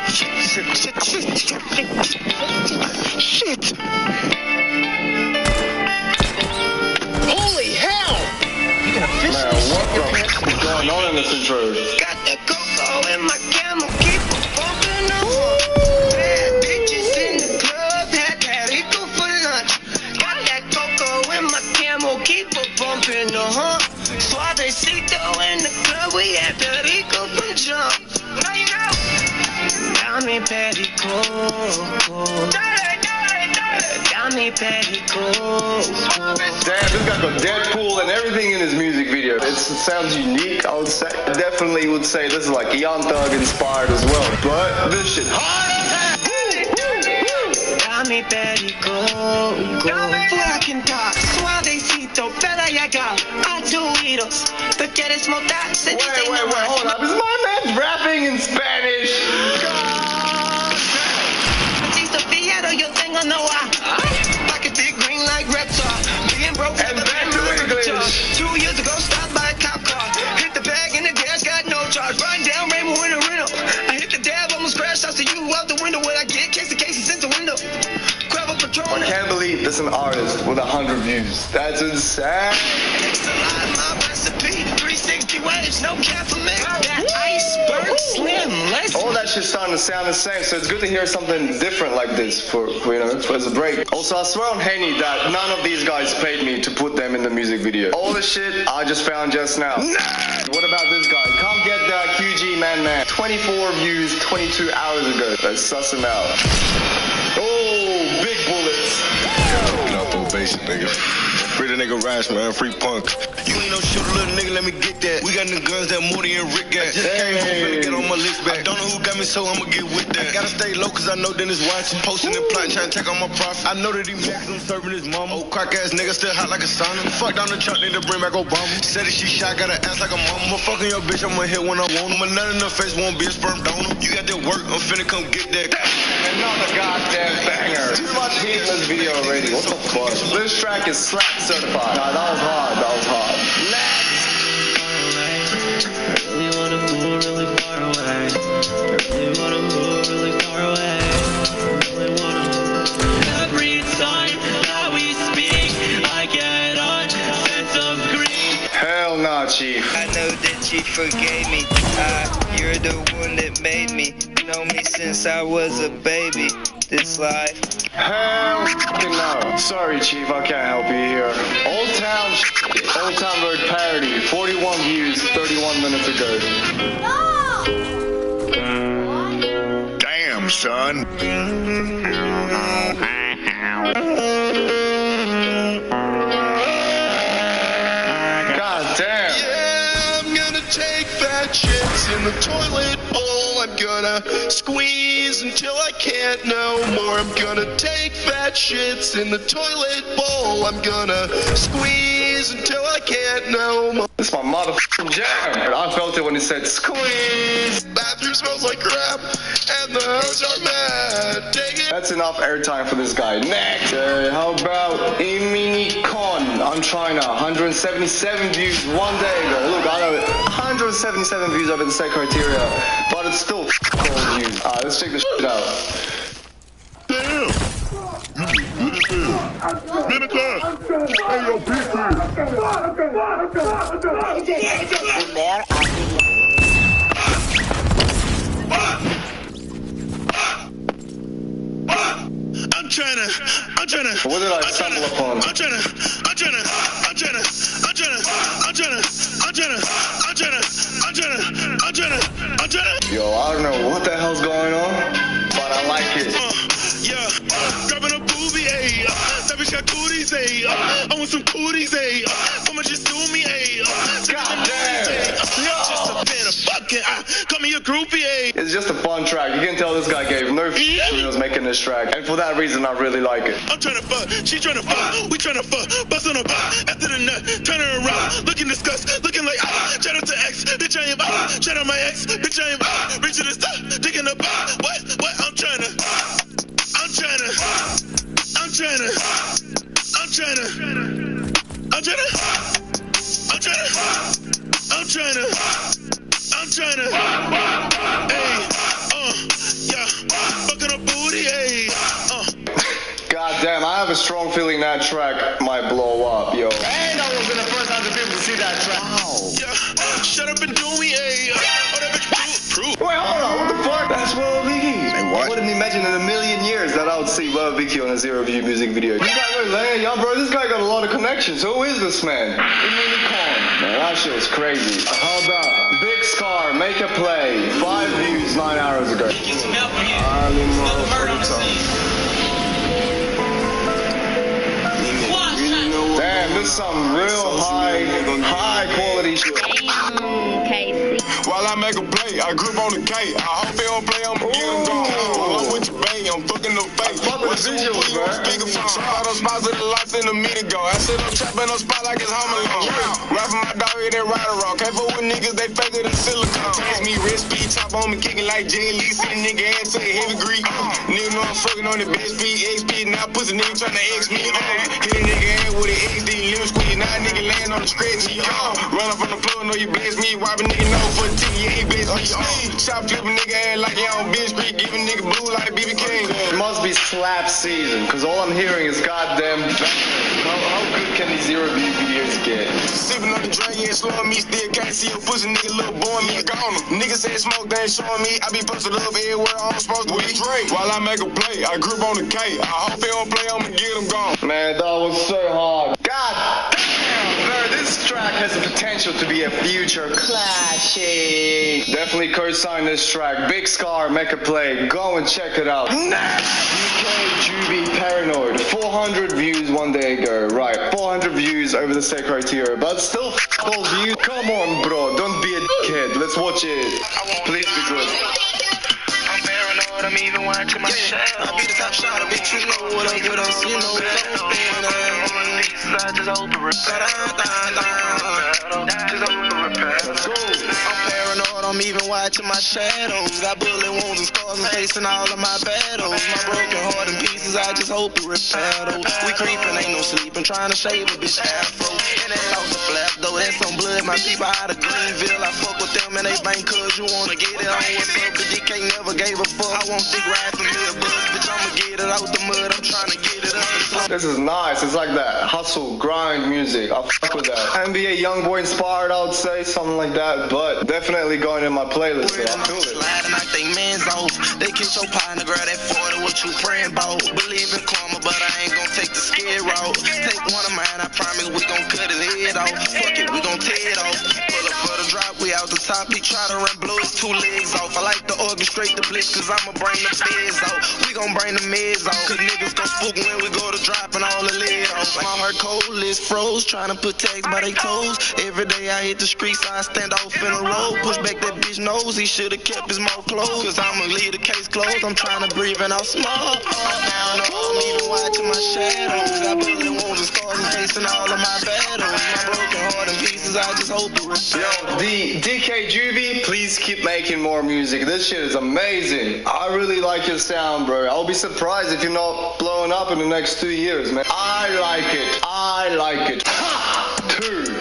Holy hell! You gonna fish Man, what the f is going on in this intro? Got that cocoa in my camel, keep on bumping on. Bad bitches in the club, had that Rico for lunch. Got that cocoa in my camel, keep on bumping on. Suavecito in the club, we had that Rico from jump. Now you know. Dame perico. Dame perico. Damn, this guy got Deadpool and everything in his music video. It sounds unique, I would say. I definitely would say this is like Young Thug inspired as well. But this shit hot as hell. Dame perico. Black and dark, suavecito, pero allá, atuidos. Te quieres montar, se dice Wait, hold up. Is my man rapping in Spanish? Batista Fierro, yo tengo no pocket big green like Reptar. Being broke and back to English. 2 years ago, stopped by a cop car. Hit the bag in the gas, got no charge. Riding down Rainbow in a rental. I hit the dab, almost crashed. I see you out the window. What I get, case the cases in the window. Grab a patrol. I can't believe this is an artist with 100 views. That's insane. Extra live, my recipe. 360 waves, no cap for me. That iceberg slim. All that shit's starting to sound the same, so it's good to hear something different like this for as a break. Also, I swear on Haney that none of these guys paid me to put them in the music video. All the shit I just found just now. What about this guy? Come get that QG Man. 24 views 22 hours ago. Let's suss him out. Oh, big bullets. Get off on basic, nigga. Free the nigga Rash, man. Free Punk. You ain't no shooter, little nigga. Let me get that. We got the guns that Morty and Rick got. Just came home, finna get on my list back. I don't know who got me, so I'ma get with that. I gotta stay low, cause I know Dennis watching. Posting and plotting, trying to take on my profit. I know that he maximum serving his mama. Old crack ass nigga still hot like a sauna. Fuck down the truck, need to bring back Obama. Said that she shot, got her ass like a mama. I'ma fucking your bitch, I'ma hit when I want. I'ma nut in her face, won't be a sperm donor. You got that work, I'm finna come get that. Another goddamn banger. Too much heat in this video already. What the fuck? This track is slap certified. Nah, that was hard. That was hard. Really wanna move really far away. Really wanna move really far away. Really wanna move. Every time that we speak, I get a sense of grief. Hell nah, Chief. I know that you forgave me. You're the one that made me. Know me since I was a baby. This life. Hell no. Sorry, Chief, I can't help you here. Old Town Road parody. 41 views 31 minutes ago. Damn, son. God damn. Yeah, I'm gonna take fat shits in the toilet bowl. I'm gonna squeeze until I can't no more. I'm gonna take fat shits in the toilet bowl. I'm gonna squeeze until I can't no more. This is my motherfucking jam. I felt it when it said squeeze. Bathroom smells like crap, and the hoes are mad. Take it. That's enough airtime for this guy. Next. How about Imini Con on China? 177 views 1 day ago. Look, I know 177 views over the set criteria, but it's still cold views. Alright, let's check this shit out. Damn. Hey, yo, I'm trying to. What did I stumble upon? I'm trying to. Yo, I don't know what the hell's going on, but I like it. Yeah, grabbing a booby, ayy. That bitch got cooties, ayy. I want some cooties, ayy. Someone just sue me, ayy. Just a bit of fucking, call me a groupie, ayy. It's just a fun track. You can tell this guy gave no f when he was making this track. And for that reason, I really like it. I'm tryna fuck, she tryna fuck, we tryna fuck, bust on a butt, after the nut, turn her around, looking disgust, looking like, shout out to X, bitch I am, shout out my ex, bitch I am, reach to the top, digging the bar, what, I'm tryna, hey, yeah, fucking a booty, hey, God damn, I have a strong feeling that track might blow up, yo. And I was in the first 100 people to see that track. Wow. Yeah, shut up and do me, ayy. Wait, hold on, what the fuck? That's Will Vicky. Hey, what? I wouldn't imagine in a million years that I would see Will Vicky on a Zero View music video. You guys are laying, yo, bro, this guy got a lot of connections. Who is this man? Man, that shit was crazy. How about Big Scar, Make a Play, 5 views 9 hours ago. Damn, this is some real high quality shit. While I make a play, I grip on the K. I hope they don't play, I'ma get them gone. While I'm with your bang, I'm fucking the face. What's the visuals, man? Speakerphone. All those spots of the lights in a minute ago. I sit up trapping on spot like it's Home Alone. Rapping my dog, hit that rider rock. Can't fuck with niggas, they fake it in silicone. Taste me, wrist speed, top on me, kicking like Jay Lee. See the nigga ass to the heavy grease. Nigga know I'm fucking on the best speed, XP. Now pussy nigga tryna X me. Hit a nigga ass with an XD, limb squeeze. Now a nigga land on the stretch. Run up on the floor, know you bless me. Wipe a nigga nose for a ticket, you ain't bless me. Chop flip a nigga ass like you on Bitch Street. Give a nigga blue like BB King. It must be slap season, cause all I'm hearing is goddamn. How good can these Zero View videos get? Sipping on the drink, yeah, slowing me. Still can't see a pussy nigga, little boy, me gone. Niggas say smoke, they ain't showing me. I be posted up everywhere I'm supposed to be. While I make a play, I grip on the K. I hope they don't play, I'ma get them gone. Man, that was so hard. God damn, bro, this track has the potential to be a future classic. Definitely co-sign this track. Big Scar, Make a Play. Go and check it out. DK Juvie Paranoid. 400 views 1 day ago. Right, 400 views over the set criteria. But still those views. Come on, bro. Don't be a dickhead. Let's watch it. Please be good. I'm paranoid, I'm even watching my shadow. I be the top shot, bitch, you know what I'm with us, you know what I'm just open repair. I'm paranoid, I'm even watching my shadows. Got bullet wounds and scars and facing all of my battles. My broken heart in pieces, I just hope it repair those. We creeping, ain't no sleeping, trying to shave a bitch afro. And that's off the flap, though, that's some blood. My people out of Greenville, I fuck with them and they bang cause you wanna get it on what's up. But DK never gave a fuck. I won't stick right for me a buzz, bitch, I'ma get it out the mud. I'm trying to get it up the floor. This is nice. It's like that hustle, grind music. I fuck with that. NBA Youngboy inspired, I would say, something like that. But definitely going in my playlist. So I feel it. Sliding, I think men's off. They kiss your partner, girl, that 40, what you praying about. Believe in karma, but I ain't gon' take the scared route. Take one of mine, I promise we gon' cut his head off. Fuck it, we gon' tear it off. Pull up for the drop, we out the top. He try to run, blow his 2 legs off. I like to orchestrate the blitz, cause I'ma bring the feds out. We gon' bring the meds out, cause niggas gon' spook when we go to drop and all the lid off. My heart cold, it's froze, trying to put tags by they toes. Every day I hit the streets, I stand off in a row. Push back that bitch nose, he should've kept his mouth closed. Cause I'ma leave the case closed, I'm trying to breathe and out smoke. I'm even watching my shadows. Got bullet wounds and scars and facing all of my battles. My broken heart in pieces, I just hope it was. Yo, the DK Juvie, please keep making more music. This shit is amazing. I really like your sound, bro. I'll be surprised if you're not blowing up in the next 2 years, man. I like it. I like it.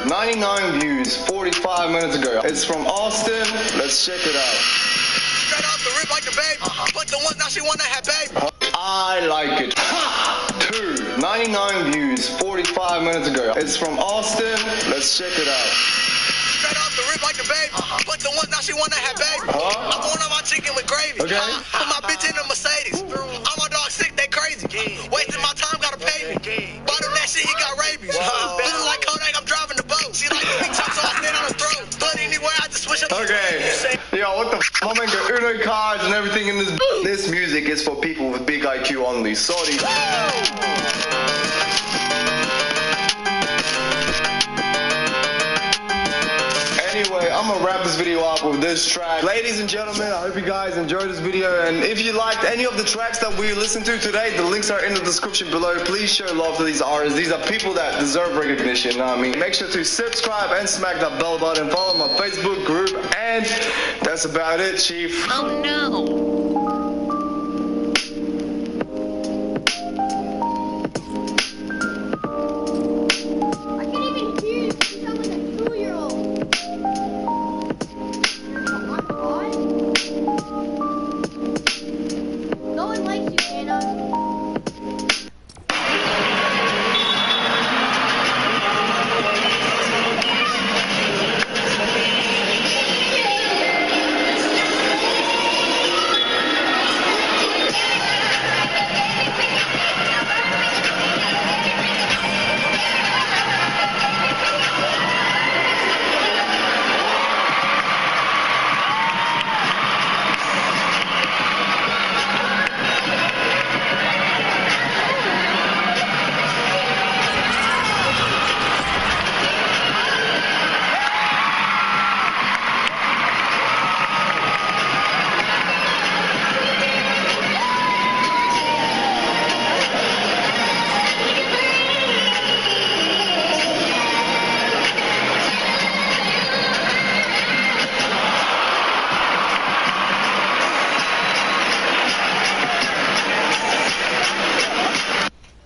99 views 45 minutes ago. It's from Austin. Let's check it out. Straight off the rip like a babe. But the one now she wanna have babe. I like it. 99 views 45 minutes ago. It's from Austin. Let's check it out. Straight off the rip like a babe. But the one now she wanna have babe. I'm going on my chicken with gravy. Okay. Put my bitch in a Mercedes. All my dogs sick, they crazy. Wasting my time, gotta pay me. Bought him that shit, he got rabies. Feeling like Kodak, I'm driving the boat. She like big top, so I stand on her throat. But anyway, I just switch up. Okay. Yo, what the f? I'm gonna go Uno cards and everything in this. This music is for people with big IQ only. Sorry. anyway, I'm gonna wrap this video up with this track. Ladies and gentlemen, I hope you guys enjoyed this video, and if you liked any of the tracks that we listened to today, the links are in the description below. Please show love to these artists. These are people that deserve recognition, you know what I mean? Make sure to subscribe and smack that bell button, follow my Facebook group, and that's about it, Chief. Oh no!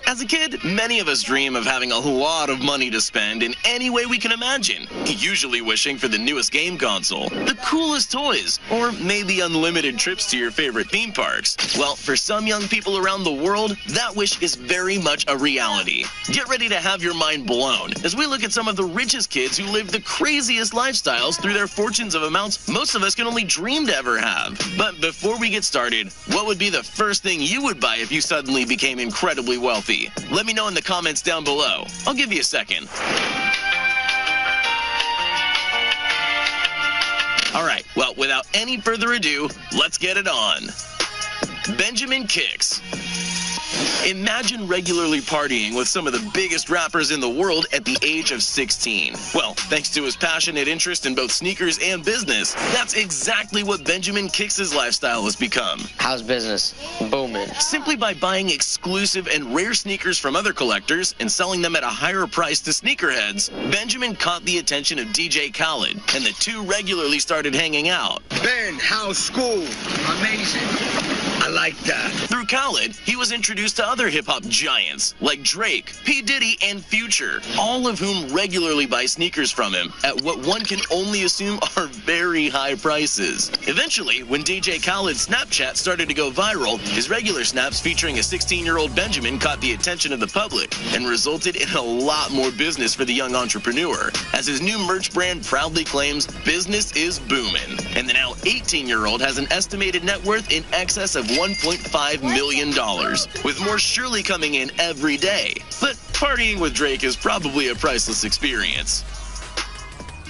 As a kid, many of us dream of having a lot of money to spend in any way we can imagine, usually wishing for the newest game console, the coolest toys, or maybe unlimited trips to your favorite theme parks. Well, for some young people around the world, that wish is very much a reality. Get ready to have your mind blown as we look at some of the richest kids who live the craziest lifestyles through their fortunes of amounts most of us can only dream to ever have. But before we get started, what would be the first thing you would buy if you suddenly became incredibly wealthy? Let me know in the comments down below. I'll give you a second. All right, well, without any further ado, let's get it on. Benjamin Kicks. Imagine regularly partying with some of the biggest rappers in the world at the age of 16. Well, thanks to his passionate interest in both sneakers and business, that's exactly what Benjamin Kicks' lifestyle has become. How's business? Booming. Simply by buying exclusive and rare sneakers from other collectors and selling them at a higher price to sneakerheads, Benjamin caught the attention of DJ Khaled, and the two regularly started hanging out. Ben, how's school? Amazing. I like that. Through Khaled, he was introduced to other hip-hop giants like Drake, P. Diddy, and Future, all of whom regularly buy sneakers from him at what one can only assume are very high prices. Eventually, when DJ Khaled's Snapchat started to go viral, his regular snaps featuring a 16-year-old Benjamin caught the attention of the public and resulted in a lot more business for the young entrepreneur, as his new merch brand proudly claims business is booming, and the now 18-year-old has an estimated net worth in excess of $1.5 million, with more surely coming in every day. But partying with Drake is probably a priceless experience.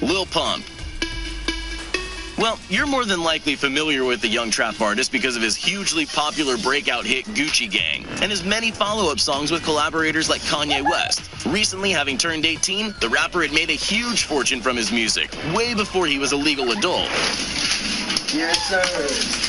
Lil Pump. Well, you're more than likely familiar with the young trap artist because of his hugely popular breakout hit Gucci Gang and his many follow-up songs with collaborators like Kanye West. Recently, having turned 18, the rapper had made a huge fortune from his music, way before he was a legal adult. Yes, sir.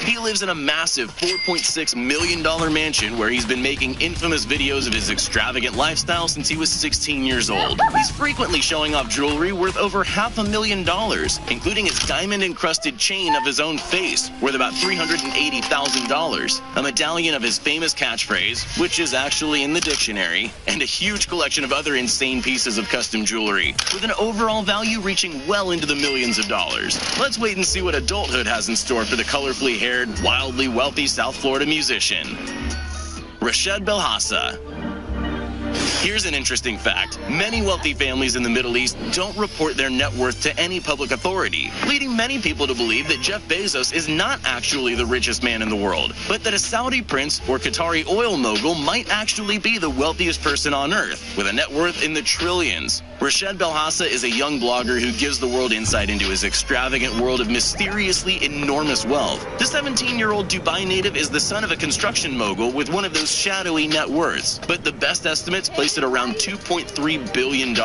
He lives in a massive $4.6 million mansion where he's been making infamous videos of his extravagant lifestyle since he was 16 years old. He's frequently showing off jewelry worth over $500,000, including his diamond-encrusted chain of his own face, worth about $380,000, a medallion of his famous catchphrase, which is actually in the dictionary, and a huge collection of other insane pieces of custom jewelry, with an overall value reaching well into the millions of dollars. Let's wait and see what adulthood has in store for the colorfully haired, wildly wealthy South Florida musician, Rashad Belhassa. Here's an interesting fact. Many wealthy families in the Middle East don't report their net worth to any public authority, leading many people to believe that Jeff Bezos is not actually the richest man in the world, but that a Saudi prince or Qatari oil mogul might actually be the wealthiest person on earth, with a net worth in the trillions. Rashad Belhassa is a young blogger who gives the world insight into his extravagant world of mysteriously enormous wealth. The 17-year-old Dubai native is the son of a construction mogul with one of those shadowy net worths, but the best estimates place priced at around $2.3 billion.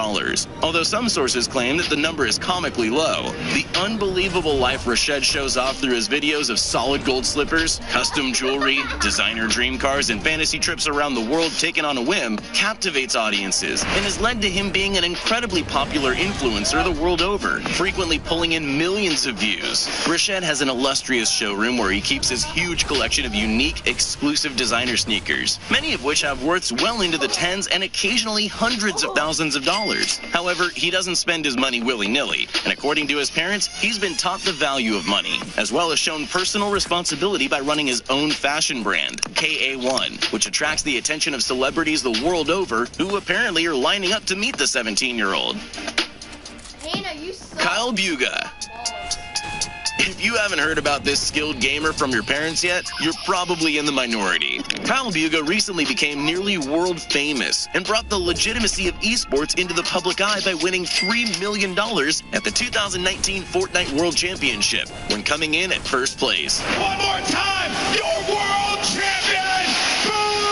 Although some sources claim that the number is comically low, the unbelievable life Rashed shows off through his videos of solid gold slippers, custom jewelry, designer dream cars, and fantasy trips around the world taken on a whim captivates audiences and has led to him being an incredibly popular influencer the world over, frequently pulling in millions of views. Rashed has an illustrious showroom where he keeps his huge collection of unique, exclusive designer sneakers, many of which have worths well into the tens and occasionally hundreds of thousands of dollars. However, he doesn't spend his money willy-nilly, and according to his parents, he's been taught the value of money, as well as shown personal responsibility by running his own fashion brand, KA1, which attracts the attention of celebrities the world over who apparently are lining up to meet the 17-year-old. Kyle Buga. If you haven't heard about this skilled gamer from your parents yet, you're probably in the minority. Kyle Buga recently became nearly world famous and brought the legitimacy of esports into the public eye by winning $3 million at the 2019 Fortnite World Championship when coming in at first place. One more time, your world champion, Buga!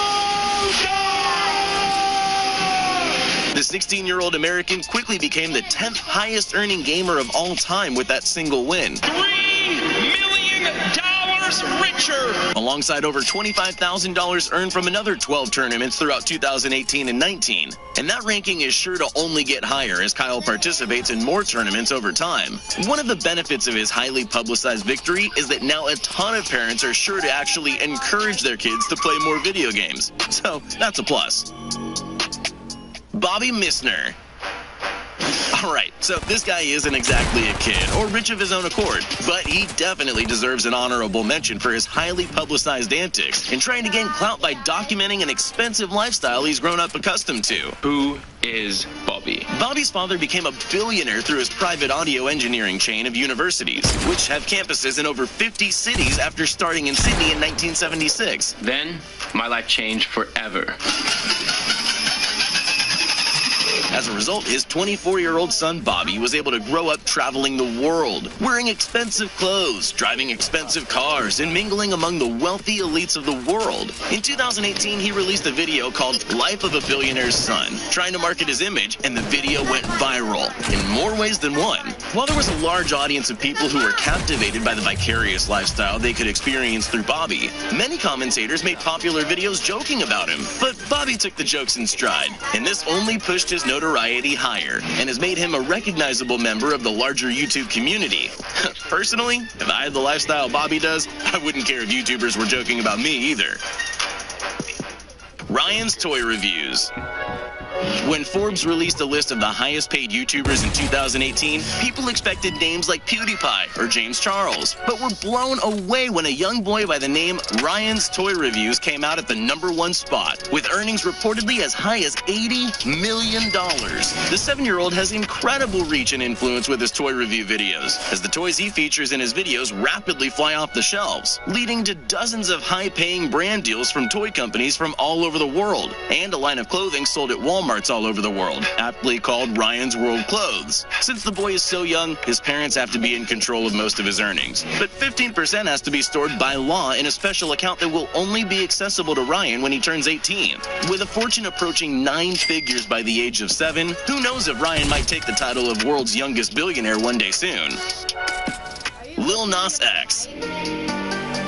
The 16-year-old American quickly became the 10th highest earning gamer of all time with that single win. $3 million richer! Alongside over $25,000 earned from another 12 tournaments throughout 2018 and 19. And that ranking is sure to only get higher as Kyle participates in more tournaments over time. One of the benefits of his highly publicized victory is that now a ton of parents are sure to actually encourage their kids to play more video games. So that's a plus. Bobby Missner. Alright, so this guy isn't exactly a kid or rich of his own accord, but he definitely deserves an honorable mention for his highly publicized antics in trying to gain clout by documenting an expensive lifestyle he's grown up accustomed to. Who is Bobby? Bobby's father became a billionaire through his private audio engineering chain of universities, which have campuses in over 50 cities after starting in Sydney in 1976. Then, my life changed forever. As a result, his 24-year-old son, Bobby, was able to grow up traveling the world, wearing expensive clothes, driving expensive cars, and mingling among the wealthy elites of the world. In 2018, he released a video called Life of a Billionaire's Son, trying to market his image, and the video went viral in more ways than one. While there was a large audience of people who were captivated by the vicarious lifestyle they could experience through Bobby, many commentators made popular videos joking about him. But Bobby took the jokes in stride, and this only pushed his notoriety higher and has made him a recognizable member of the larger YouTube community. Personally, if I had the lifestyle Bobby does, I wouldn't care if YouTubers were joking about me either. Ryan's Toy Reviews. When Forbes released a list of the highest paid YouTubers in 2018, people expected names like PewDiePie or James Charles, but were blown away when a young boy by the name Ryan's Toy Reviews came out at the #1 spot, with earnings reportedly as high as $80 million. The 7-year-old has incredible reach and influence with his toy review videos, as the toys he features in his videos rapidly fly off the shelves, leading to dozens of high-paying brand deals from toy companies from all over the world, and a line of clothing sold at Walmart's all over the world, aptly called Ryan's World Clothes. Since the boy is so young, his parents have to be in control of most of his earnings, but 15% has to be stored by law in a special account that will only be accessible to Ryan when he turns 18. With a fortune approaching 9 figures by the age of 7, who knows if Ryan might take the title of world's youngest billionaire one day soon. Lil Nas X.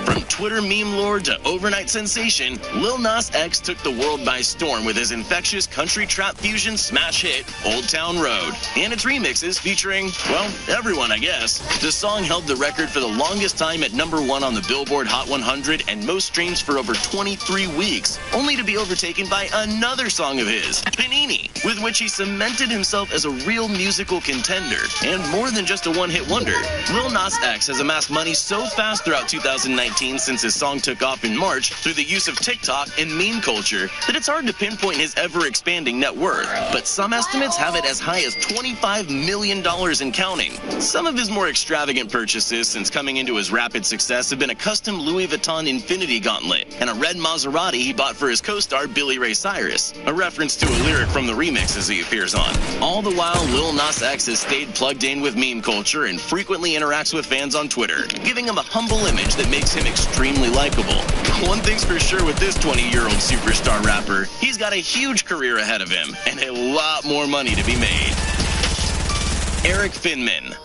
From Twitter meme lord to overnight sensation, Lil Nas X took the world by storm with his infectious country trap fusion smash hit, Old Town Road, and its remixes featuring, well, everyone, I guess. The song held the record for the longest time at #1 on the Billboard Hot 100 and most streams for over 23 weeks, only to be overtaken by another song of his, Panini, with which he cemented himself as a real musical contender. And more than just a one-hit wonder, Lil Nas X has amassed money so fast throughout 2019 since his song took off in March through the use of TikTok and meme culture that it's hard to pinpoint his ever-expanding net worth. But some estimates have it as high as $25 million and counting. Some of his more extravagant purchases since coming into his rapid success have been a custom Louis Vuitton Infinity Gauntlet and a red Maserati he bought for his co-star Billy Ray Cyrus, a reference to a lyric from the remixes he appears on. All the while, Lil Nas X has stayed plugged in with meme culture and frequently interacts with fans on Twitter, giving him a humble image that makes him extremely likable. One thing's for sure with this 20-year-old superstar rapper, he's got a huge career ahead of him and a lot more money to be made. Eric Finman.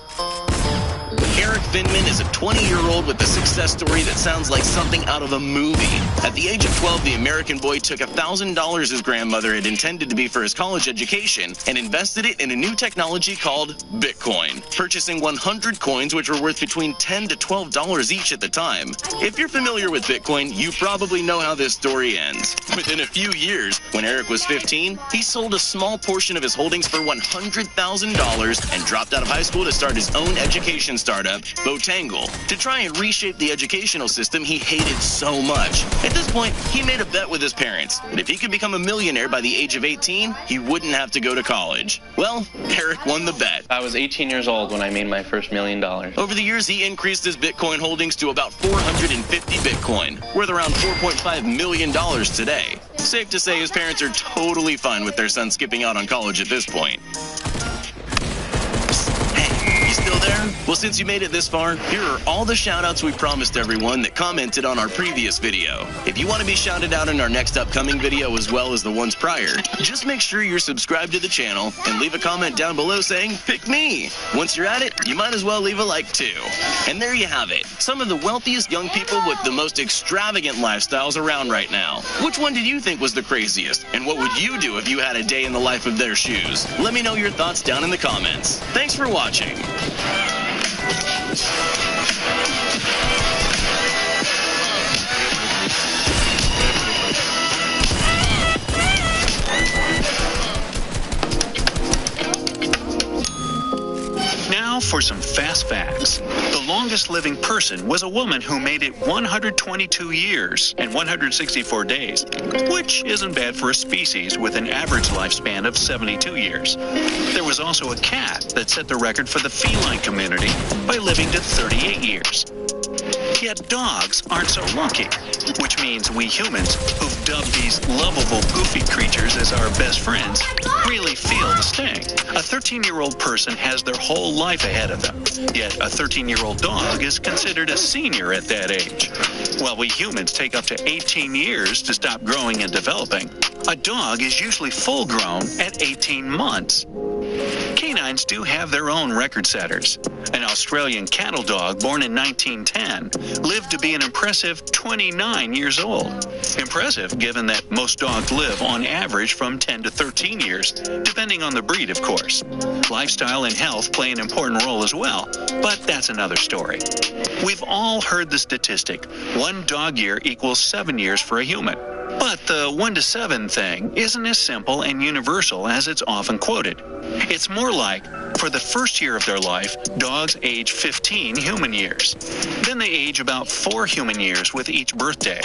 Eric Finman is a 20-year-old with a success story that sounds like something out of a movie. At the age of 12, the American boy took $1,000 his grandmother had intended to be for his college education and invested it in a new technology called Bitcoin, purchasing 100 coins which were worth between $10 to $12 each at the time. If you're familiar with Bitcoin, you probably know how this story ends. Within a few years, when Eric was 15, he sold a small portion of his holdings for $100,000 and dropped out of high school to start his own education startup, Botangle, to try and reshape the educational system he hated so much. At this point, he made a bet with his parents that if he could become a millionaire by the age of 18, he wouldn't have to go to college. Well, Eric won the bet. I was 18 years old when I made my first $1 million. Over the years, he increased his Bitcoin holdings to about 450 Bitcoin, worth around $4.5 million today. Safe to say his parents are totally fine with their son skipping out on college at this point. Still there? Well, since you made it this far, here are all the shout-outs we promised everyone that commented on our previous video. If you want to be shouted out in our next upcoming video as well as the ones prior, just make sure you're subscribed to the channel and leave a comment down below saying, "Pick me." Once you're at it, you might as well leave a like too. And there you have it. Some of the wealthiest young people with the most extravagant lifestyles around right now. Which one did you think was the craziest? And what would you do if you had a day in the life of their shoes? Let me know your thoughts down in the comments. Thanks for watching. Now for some fast facts. The longest living person was a woman who made it 122 years and 164 days, which isn't bad for a species with an average lifespan of 72 years. There was also a cat that set the record for the feline community by living to 38 years. Yet dogs aren't so lucky, which means we humans, who've dubbed these lovable, goofy creatures as our best friends, really feel the sting. A 13-year-old person has their whole life ahead of them, yet a 13-year-old dog is considered a senior at that age. While we humans take up to 18 years to stop growing and developing, a dog is usually full-grown at 18 months. Canines do have their own record setters. An Australian cattle dog born in 1910 lived to be an impressive 29 years old. Impressive given that most dogs live on average from 10 to 13 years, depending on the breed, of course. Lifestyle and health play an important role as well, but that's another story. We've all heard the statistic, 1 dog year equals 7 years for a human. But the 1 to 7 thing isn't as simple and universal as it's often quoted. It's more like, for the first year of their life, dogs age 15 human years. Then they age about 4 human years with each birthday.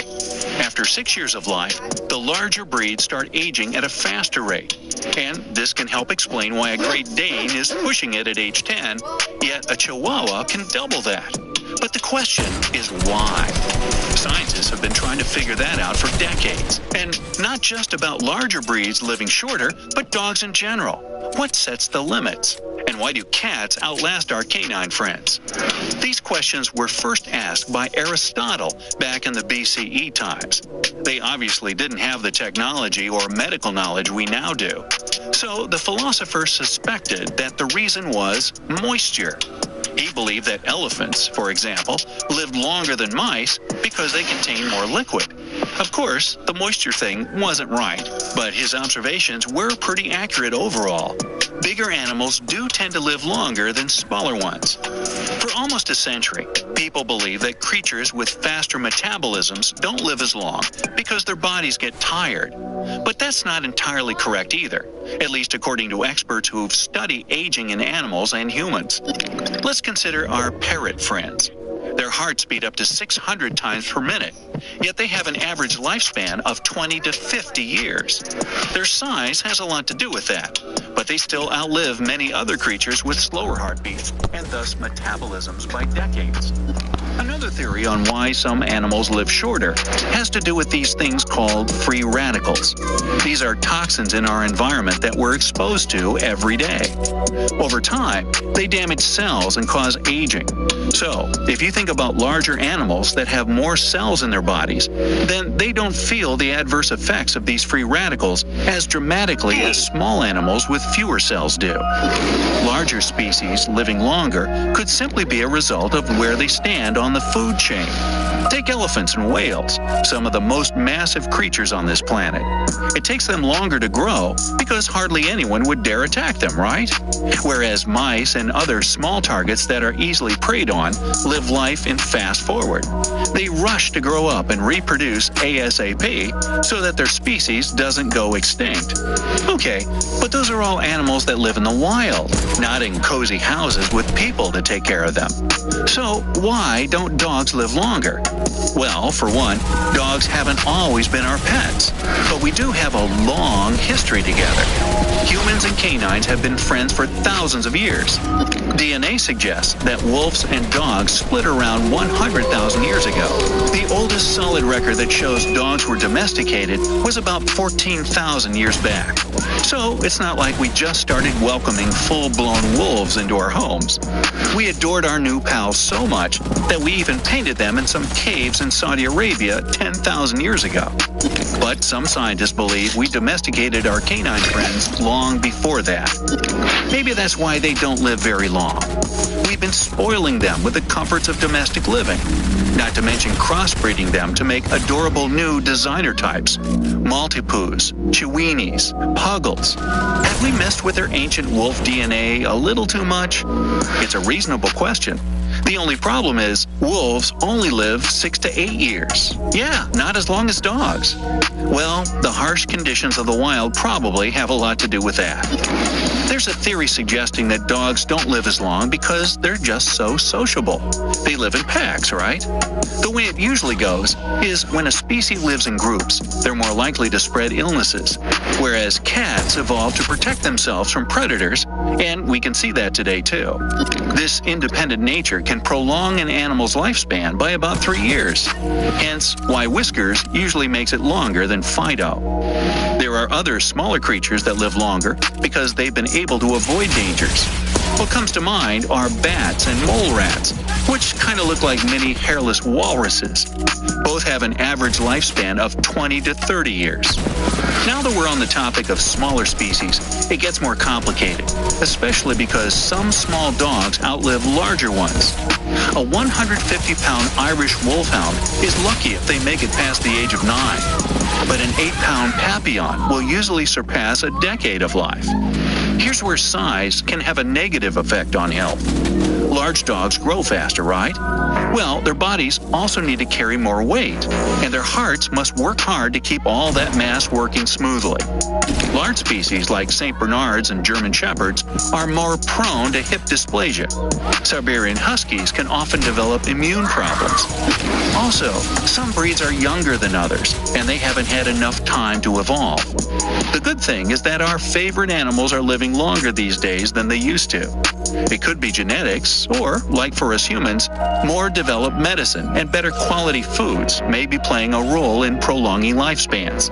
After 6 years of life, the larger breeds start aging at a faster rate. And this can help explain why a Great Dane is pushing it at age 10, yet a Chihuahua can double that. But the question is why? Scientists have been trying to figure that out for decades. And not just about larger breeds living shorter, but dogs in general. What sets the limits? And why do cats outlast our canine friends? These questions were first asked by Aristotle back in the BCE times. They obviously didn't have the technology or medical knowledge we now do. So the philosopher suspected that the reason was moisture. He believed that elephants, for example, lived longer than mice because they contain more liquid. Of course, the moisture thing wasn't right, but his observations were pretty accurate overall. Bigger animals do tend to live longer than smaller ones. For almost a century, people believe that creatures with faster metabolisms don't live as long because their bodies get tired. But that's not entirely correct either, at least according to experts who've studied aging in animals and humans. Let's consider our parrot friends. Their hearts beat up to 600 times per minute, yet they have an average lifespan of 20 to 50 years. Their size has a lot to do with that, but they still outlive many other creatures with slower heartbeats and thus metabolisms by decades. Another theory on why some animals live shorter has to do with these things called free radicals. These are toxins in our environment that we're exposed to every day. Over time, they damage cells and cause aging. So, if you think about larger animals that have more cells in their bodies, then they don't feel the adverse effects of these free radicals as dramatically as small animals with fewer cells do. Larger species living longer could simply be a result of where they stand on the food chain. Take elephants and whales, some of the most massive creatures on this planet. It takes them longer to grow because hardly anyone would dare attack them, right? Whereas mice and other small targets that are easily preyed on live life in fast forward. They rush to grow up and reproduce ASAP so that their species doesn't go extinct. Okay, but those are all animals that live in the wild, not in cozy houses with people to take care of them. So why don't dogs live longer? Well, for one, dogs haven't always been our pets, but we do have a long history together. Humans and canines have been friends for thousands of years. DNA suggests that wolves and dogs split around 100,000 years ago. The oldest solid record that shows dogs were domesticated was about 14,000 years back. So it's not like we just started welcoming full-blown wolves into our homes. We adored our new pals so much that we even painted them in some caves in Saudi Arabia 10,000 years ago. But some scientists believe we domesticated our canine friends long before that. Maybe that's why they don't live very long. We've been spoiling them with the comforts of domestic living, not to mention crossbreeding them to make adorable new designer types. Maltipoos, Chiweenies, Puggles. Have we messed with their ancient wolf DNA a little too much? It's a reasonable question. The only problem is, wolves only live 6 to 8 years. Yeah, not as long as dogs. Well, the harsh conditions of the wild probably have a lot to do with that. There's a theory suggesting that dogs don't live as long because they're just so sociable. They live in packs, right? The way it usually goes is when a species lives in groups, they're more likely to spread illnesses, whereas cats evolved to protect themselves from predators, and we can see that today too. This independent nature can prolong an animal's lifespan by about 3 years, hence why Whiskers usually makes it longer than Fido. There are other smaller creatures that live longer because they've been able to avoid dangers. What comes to mind are bats and mole rats, which kind of look like mini hairless walruses. Both have an average lifespan of 20 to 30 years. Now that we're on the topic of smaller species, it gets more complicated, especially because some small dogs outlive larger ones. A 150-pound Irish wolfhound is lucky if they make it past the age of 9, but an 8-pound Papillon will usually surpass a decade of life. Here's where size can have a negative effect on health. Large dogs grow faster, right? Well, their bodies also need to carry more weight, and their hearts must work hard to keep all that mass working smoothly. Large species like St. Bernards and German Shepherds are more prone to hip dysplasia. Siberian Huskies can often develop immune problems. Also, some breeds are younger than others, and they haven't had enough time to evolve. The good thing is that our favorite animals are living longer these days than they used to. It could be genetics, or, like for us humans, more developed medicine and better quality foods may be playing a role in prolonging lifespans.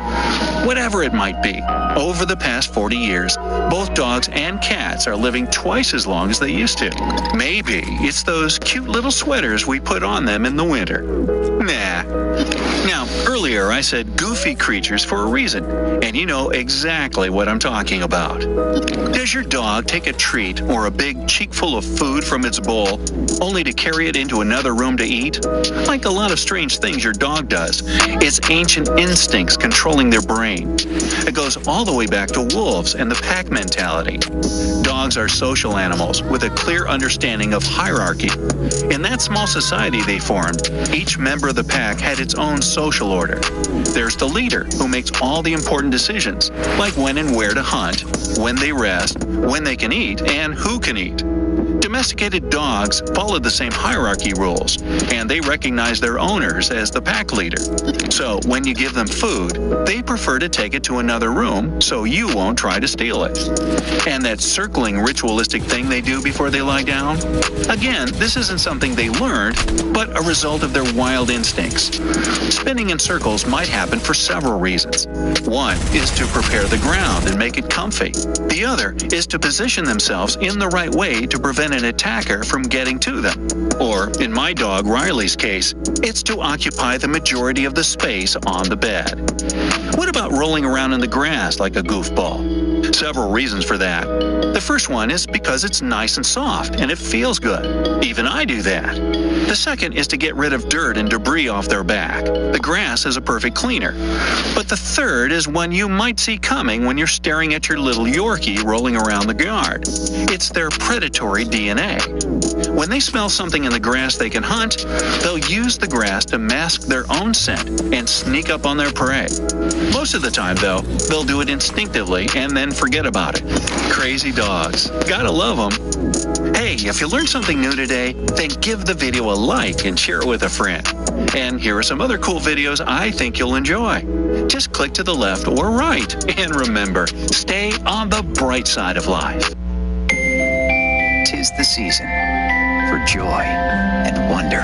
Whatever it might be, over the past 40 years, both dogs and cats are living twice as long as they used to. Maybe it's those cute little sweaters we put on them in the winter. Nah. Now, earlier I said goofy creatures for a reason, and you know exactly what I'm talking about. Does your dog take a treat or a big cheekful of food from its bowl only to carry it into another room to eat? Like a lot of strange things your dog does, it's ancient instincts controlling their brain. It goes all the way back to wolves and the pack mentality. Dogs are social animals with a clear understanding of hierarchy. In that small society they formed, each member of the pack had its own social order. There's the leader, who makes all the important decisions, like when and where to hunt, when they rest, when they can eat, and who can eat. Domesticated dogs follow the same hierarchy rules, and they recognize their owners as the pack leader. So when you give them food, they prefer to take it to another room so you won't try to steal it. And that circling ritualistic thing they do before they lie down? Again, this isn't something they learned, but a result of their wild instincts. Spinning in circles might happen for several reasons. One is to prepare the ground and make it comfy. The other is to position themselves in the right way to prevent an attacker from getting to them. Or, in my dog Riley's case, it's to occupy the majority of the space on the bed. What about rolling around in the grass like a goofball? Several reasons for that. The first one is because it's nice and soft and it feels good. Even I do that. The second is to get rid of dirt and debris off their back. The grass is a perfect cleaner. But the third is one you might see coming when you're staring at your little Yorkie rolling around the yard. It's their predatory DNA. When they smell something in the grass they can hunt, they'll use the grass to mask their own scent and sneak up on their prey. Most of the time, though, they'll do it instinctively and then forget about it. Crazy dogs. Gotta love them. Hey, if you learned something new today, then give the video a like and share it with a friend. And here are some other cool videos I think you'll enjoy. Just click to the left or right. And remember, stay on the bright side of life. 'Tis the season for joy and wonder,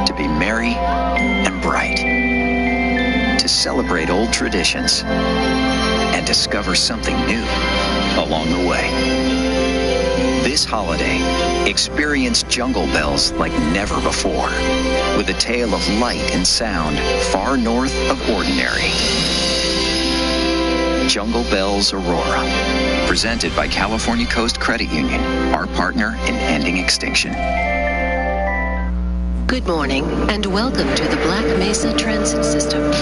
to be merry and bright, to celebrate old traditions and discover something new along the way. This holiday, experience Jungle Bells like never before, with a tale of light and sound far north of ordinary. Jungle Bells Aurora, presented by California Coast Credit Union, our partner in ending extinction. Good morning and welcome to the Black Mesa Transit System.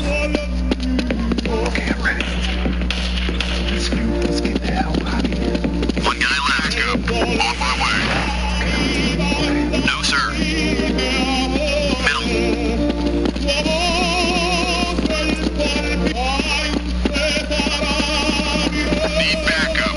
Okay, I'm ready. Let's get the hell out of here. One guy left, Scoop. On my way. No, sir. Middle. Need backup.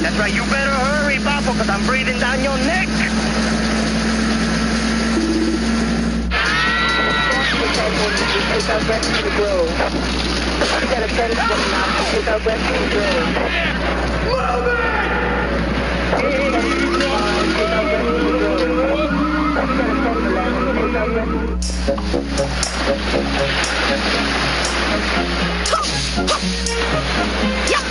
That's right. You better hurry, Papa, because I'm breathing down your neck. Take our breath to the grove. We got a better one now. Take our breath to the grove. Move it! Take our breath to the grove. We got a better one. Take our breath. Yeah!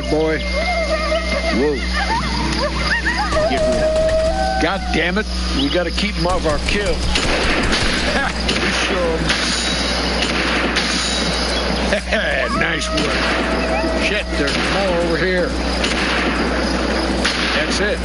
Boy. Whoa. Get ready. God damn it. We got to keep them off our kill. Nice work. Shit, there's more over here. That's it.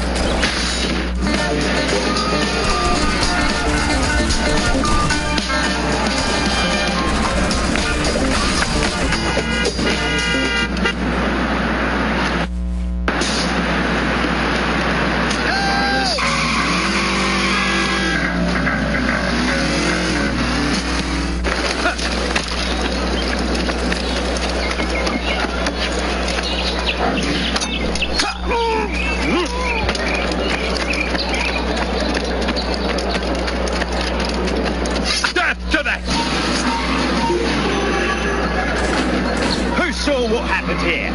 What happened here?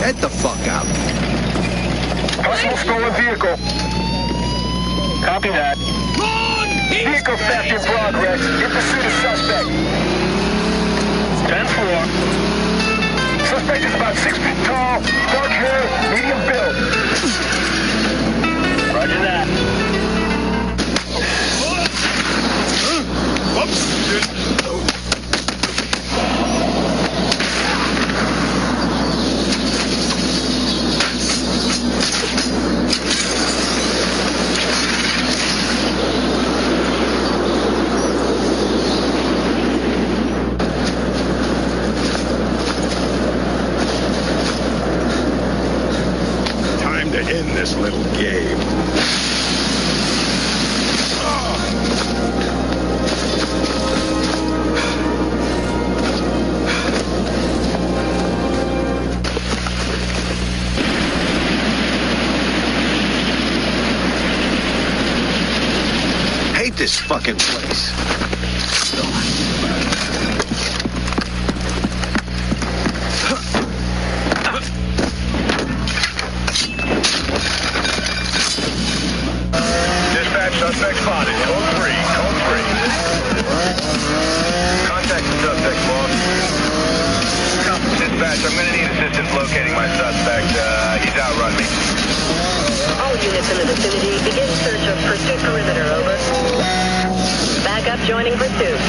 Get the fuck out. Possible stolen vehicle. Copy that. Vehicle theft in progress. Get the suit of suspect. 10-4. Suspect is about 6 feet tall, dark hair, medium build. Roger that. Whoops. End this little game. Hate this fucking place. Suspect spotted. Code 3. Code 3. Contact the suspect, boss. Dispatch, I'm gonna need assistance locating my suspect. He's outrun me. All units in the vicinity, begin search of pursuit perimeter, over. Backup joining pursuit.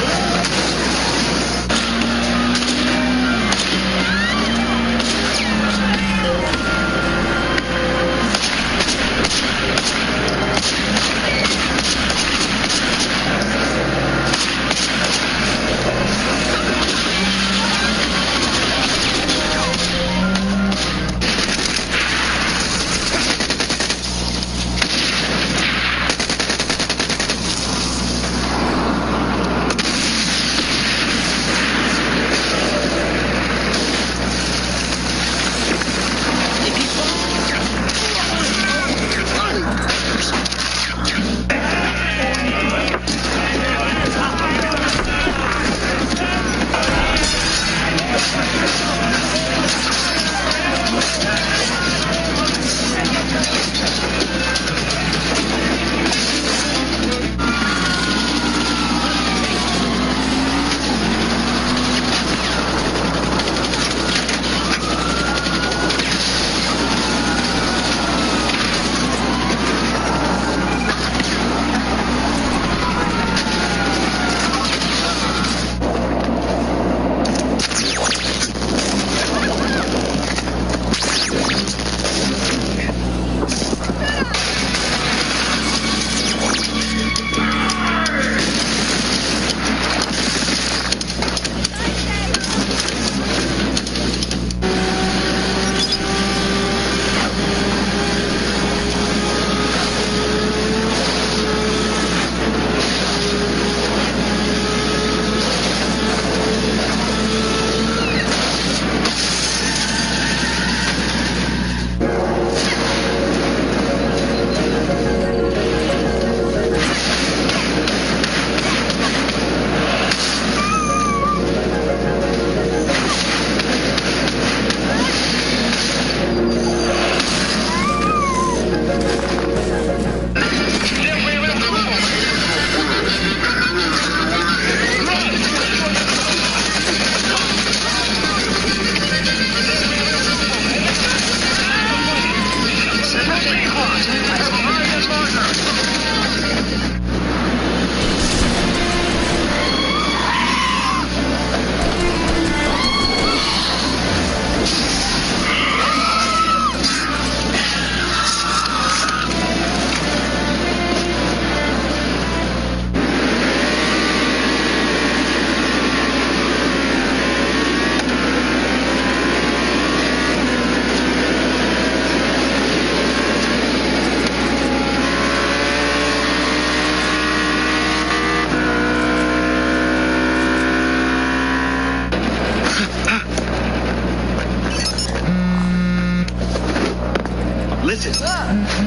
Listen.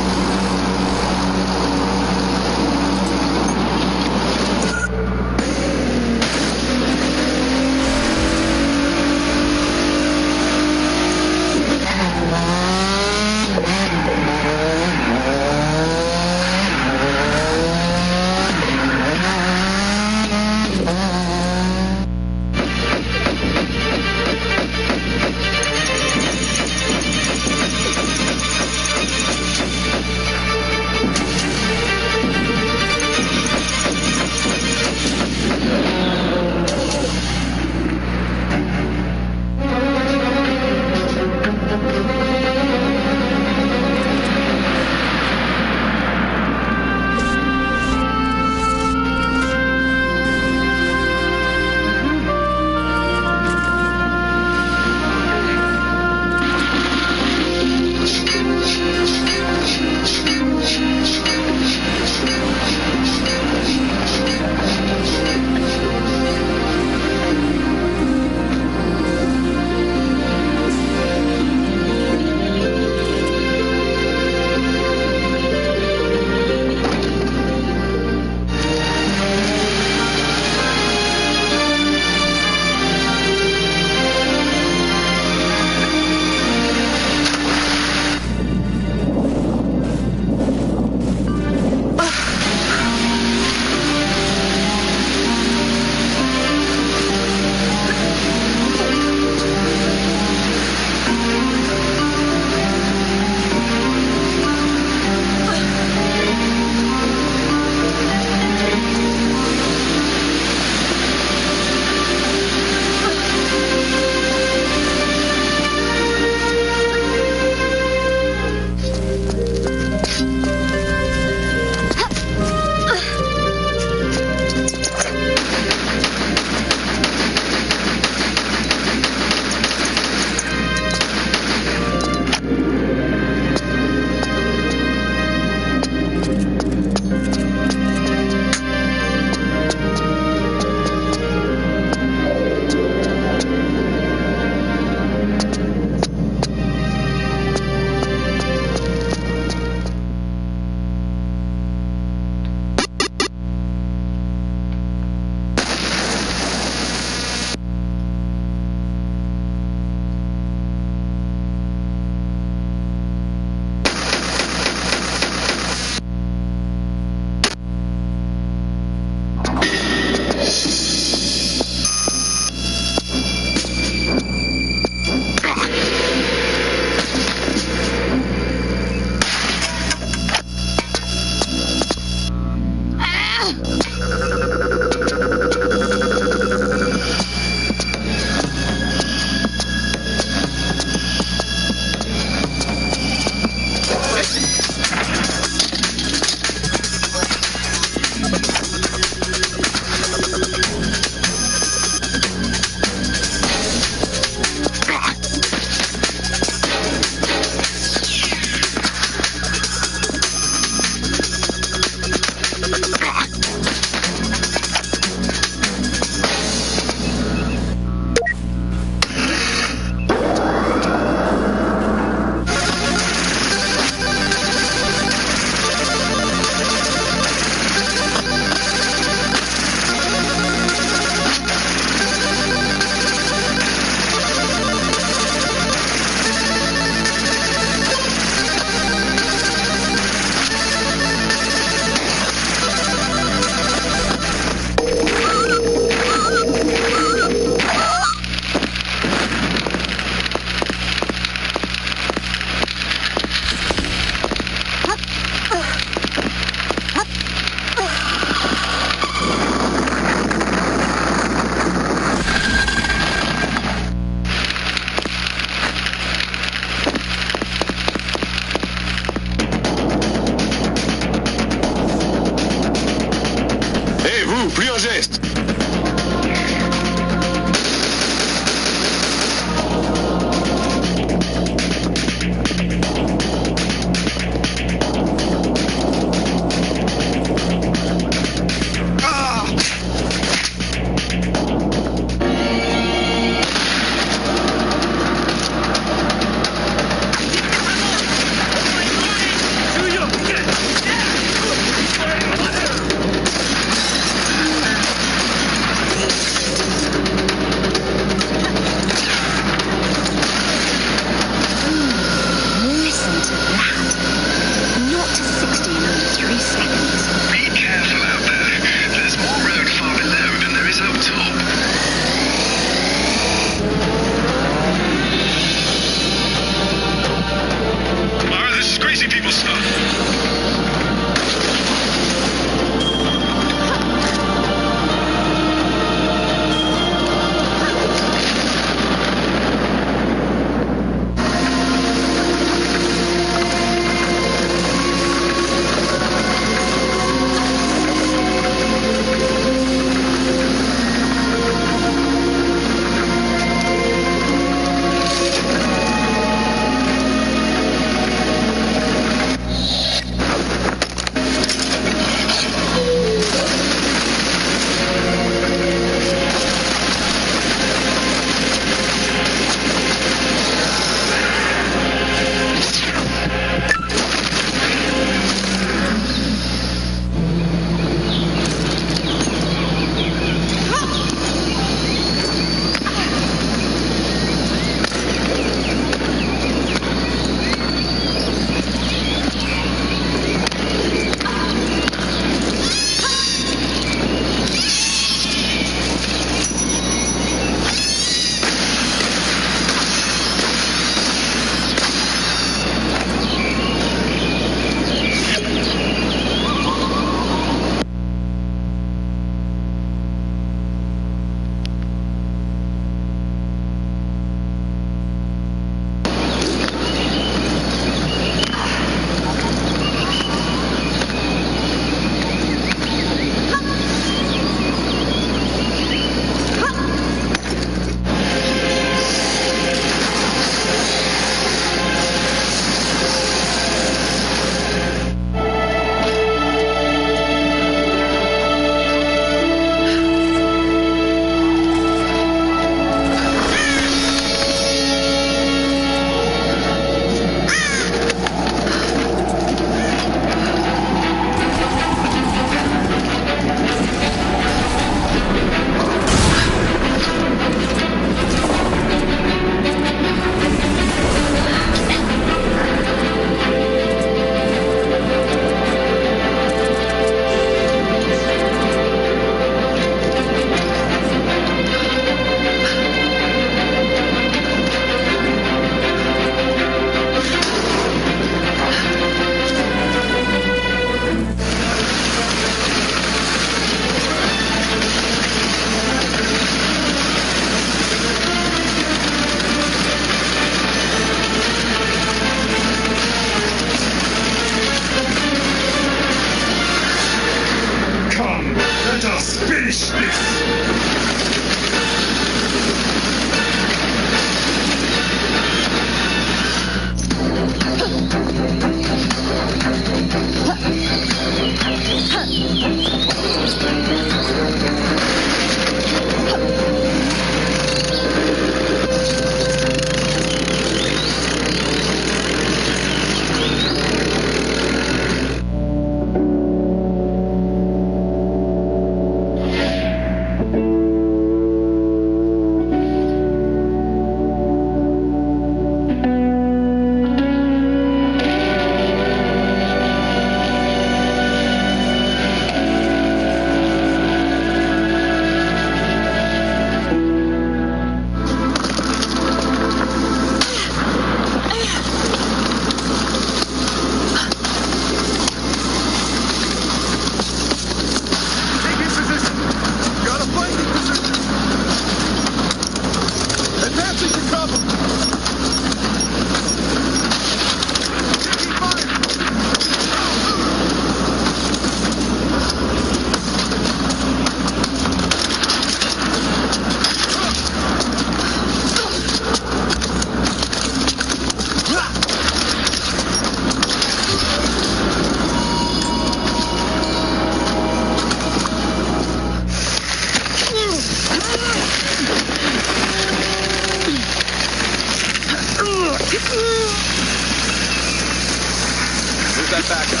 that backup.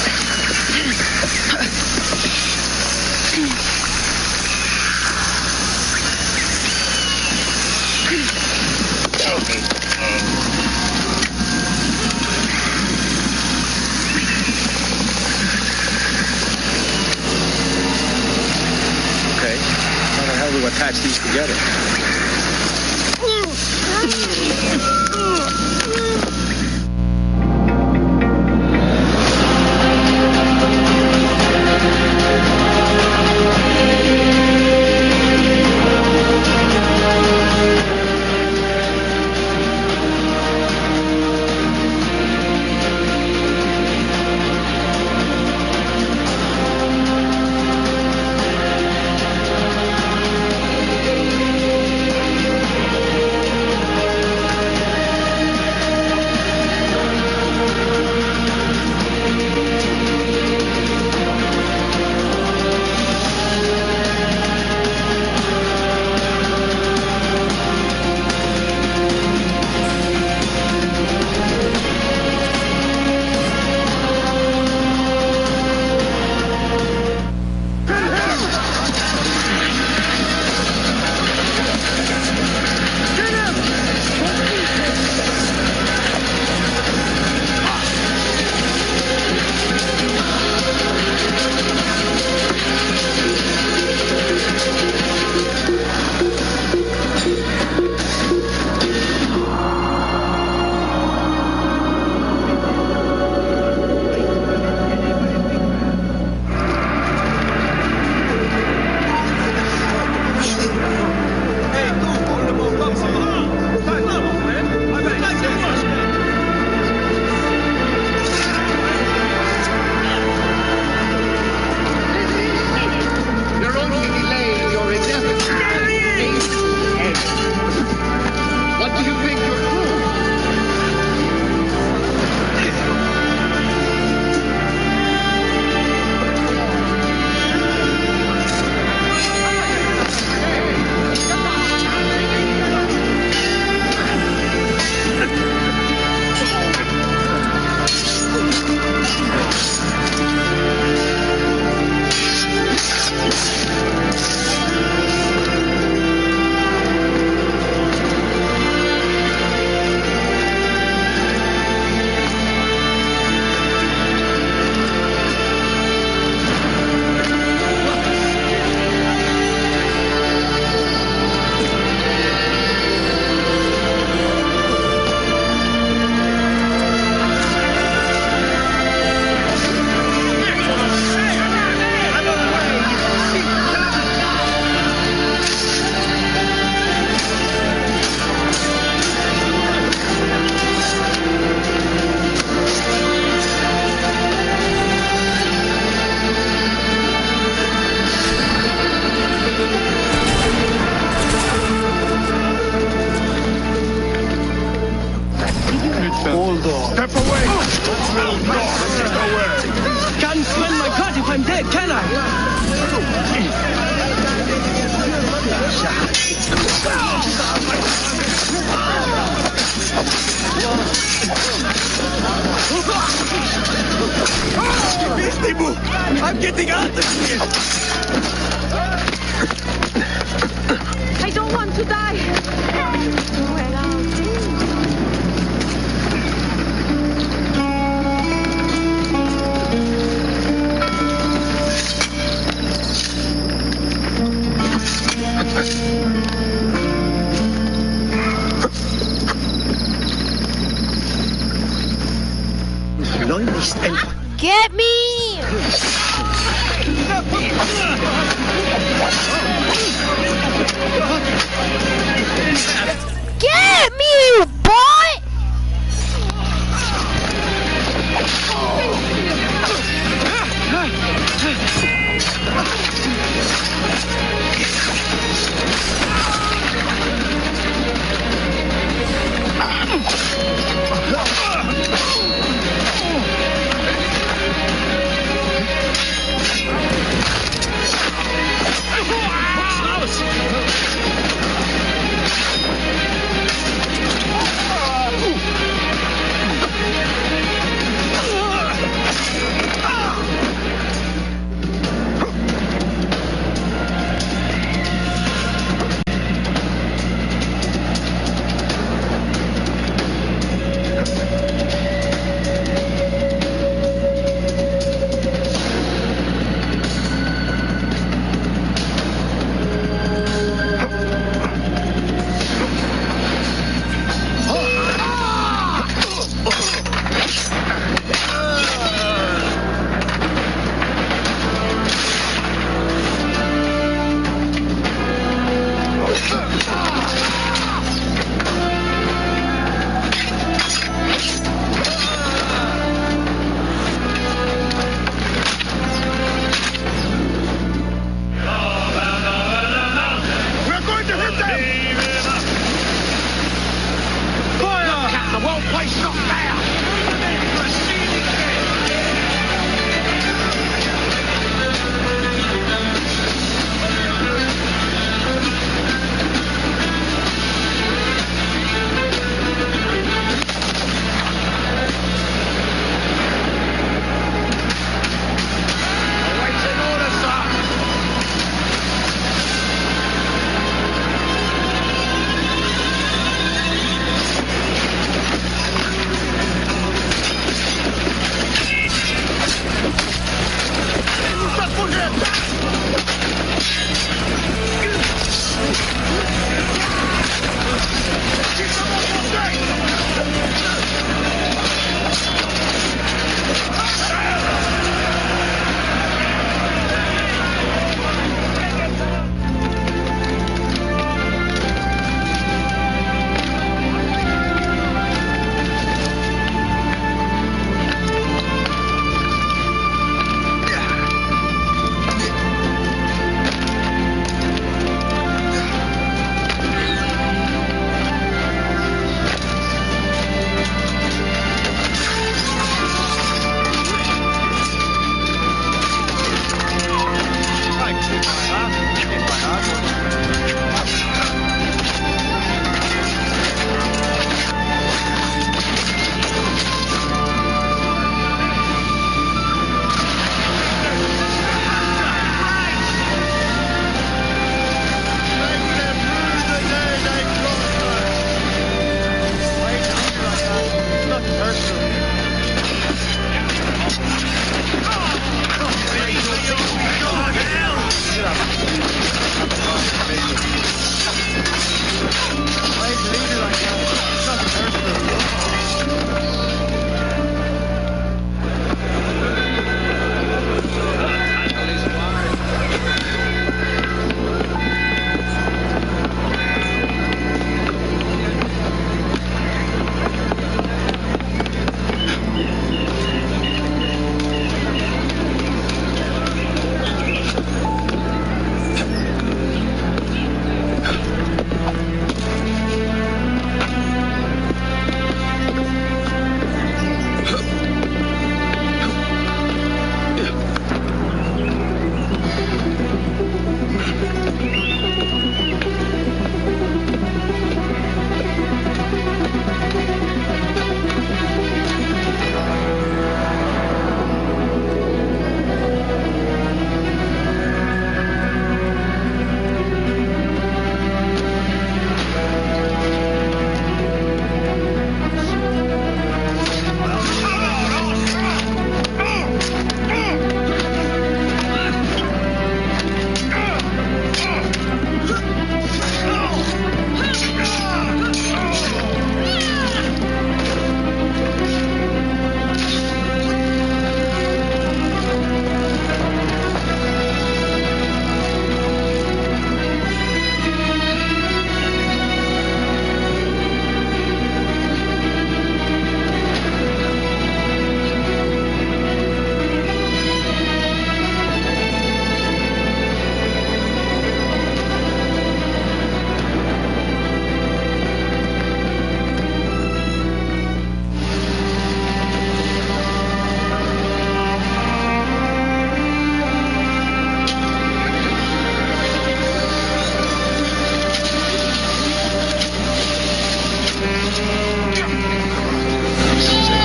Okay. How the hell do we attach these together? Hold on. Step away! Step away! Can't spend my card if I'm dead, can I? I'm getting out of here! I don't want to die. Get me! Get me, you boy!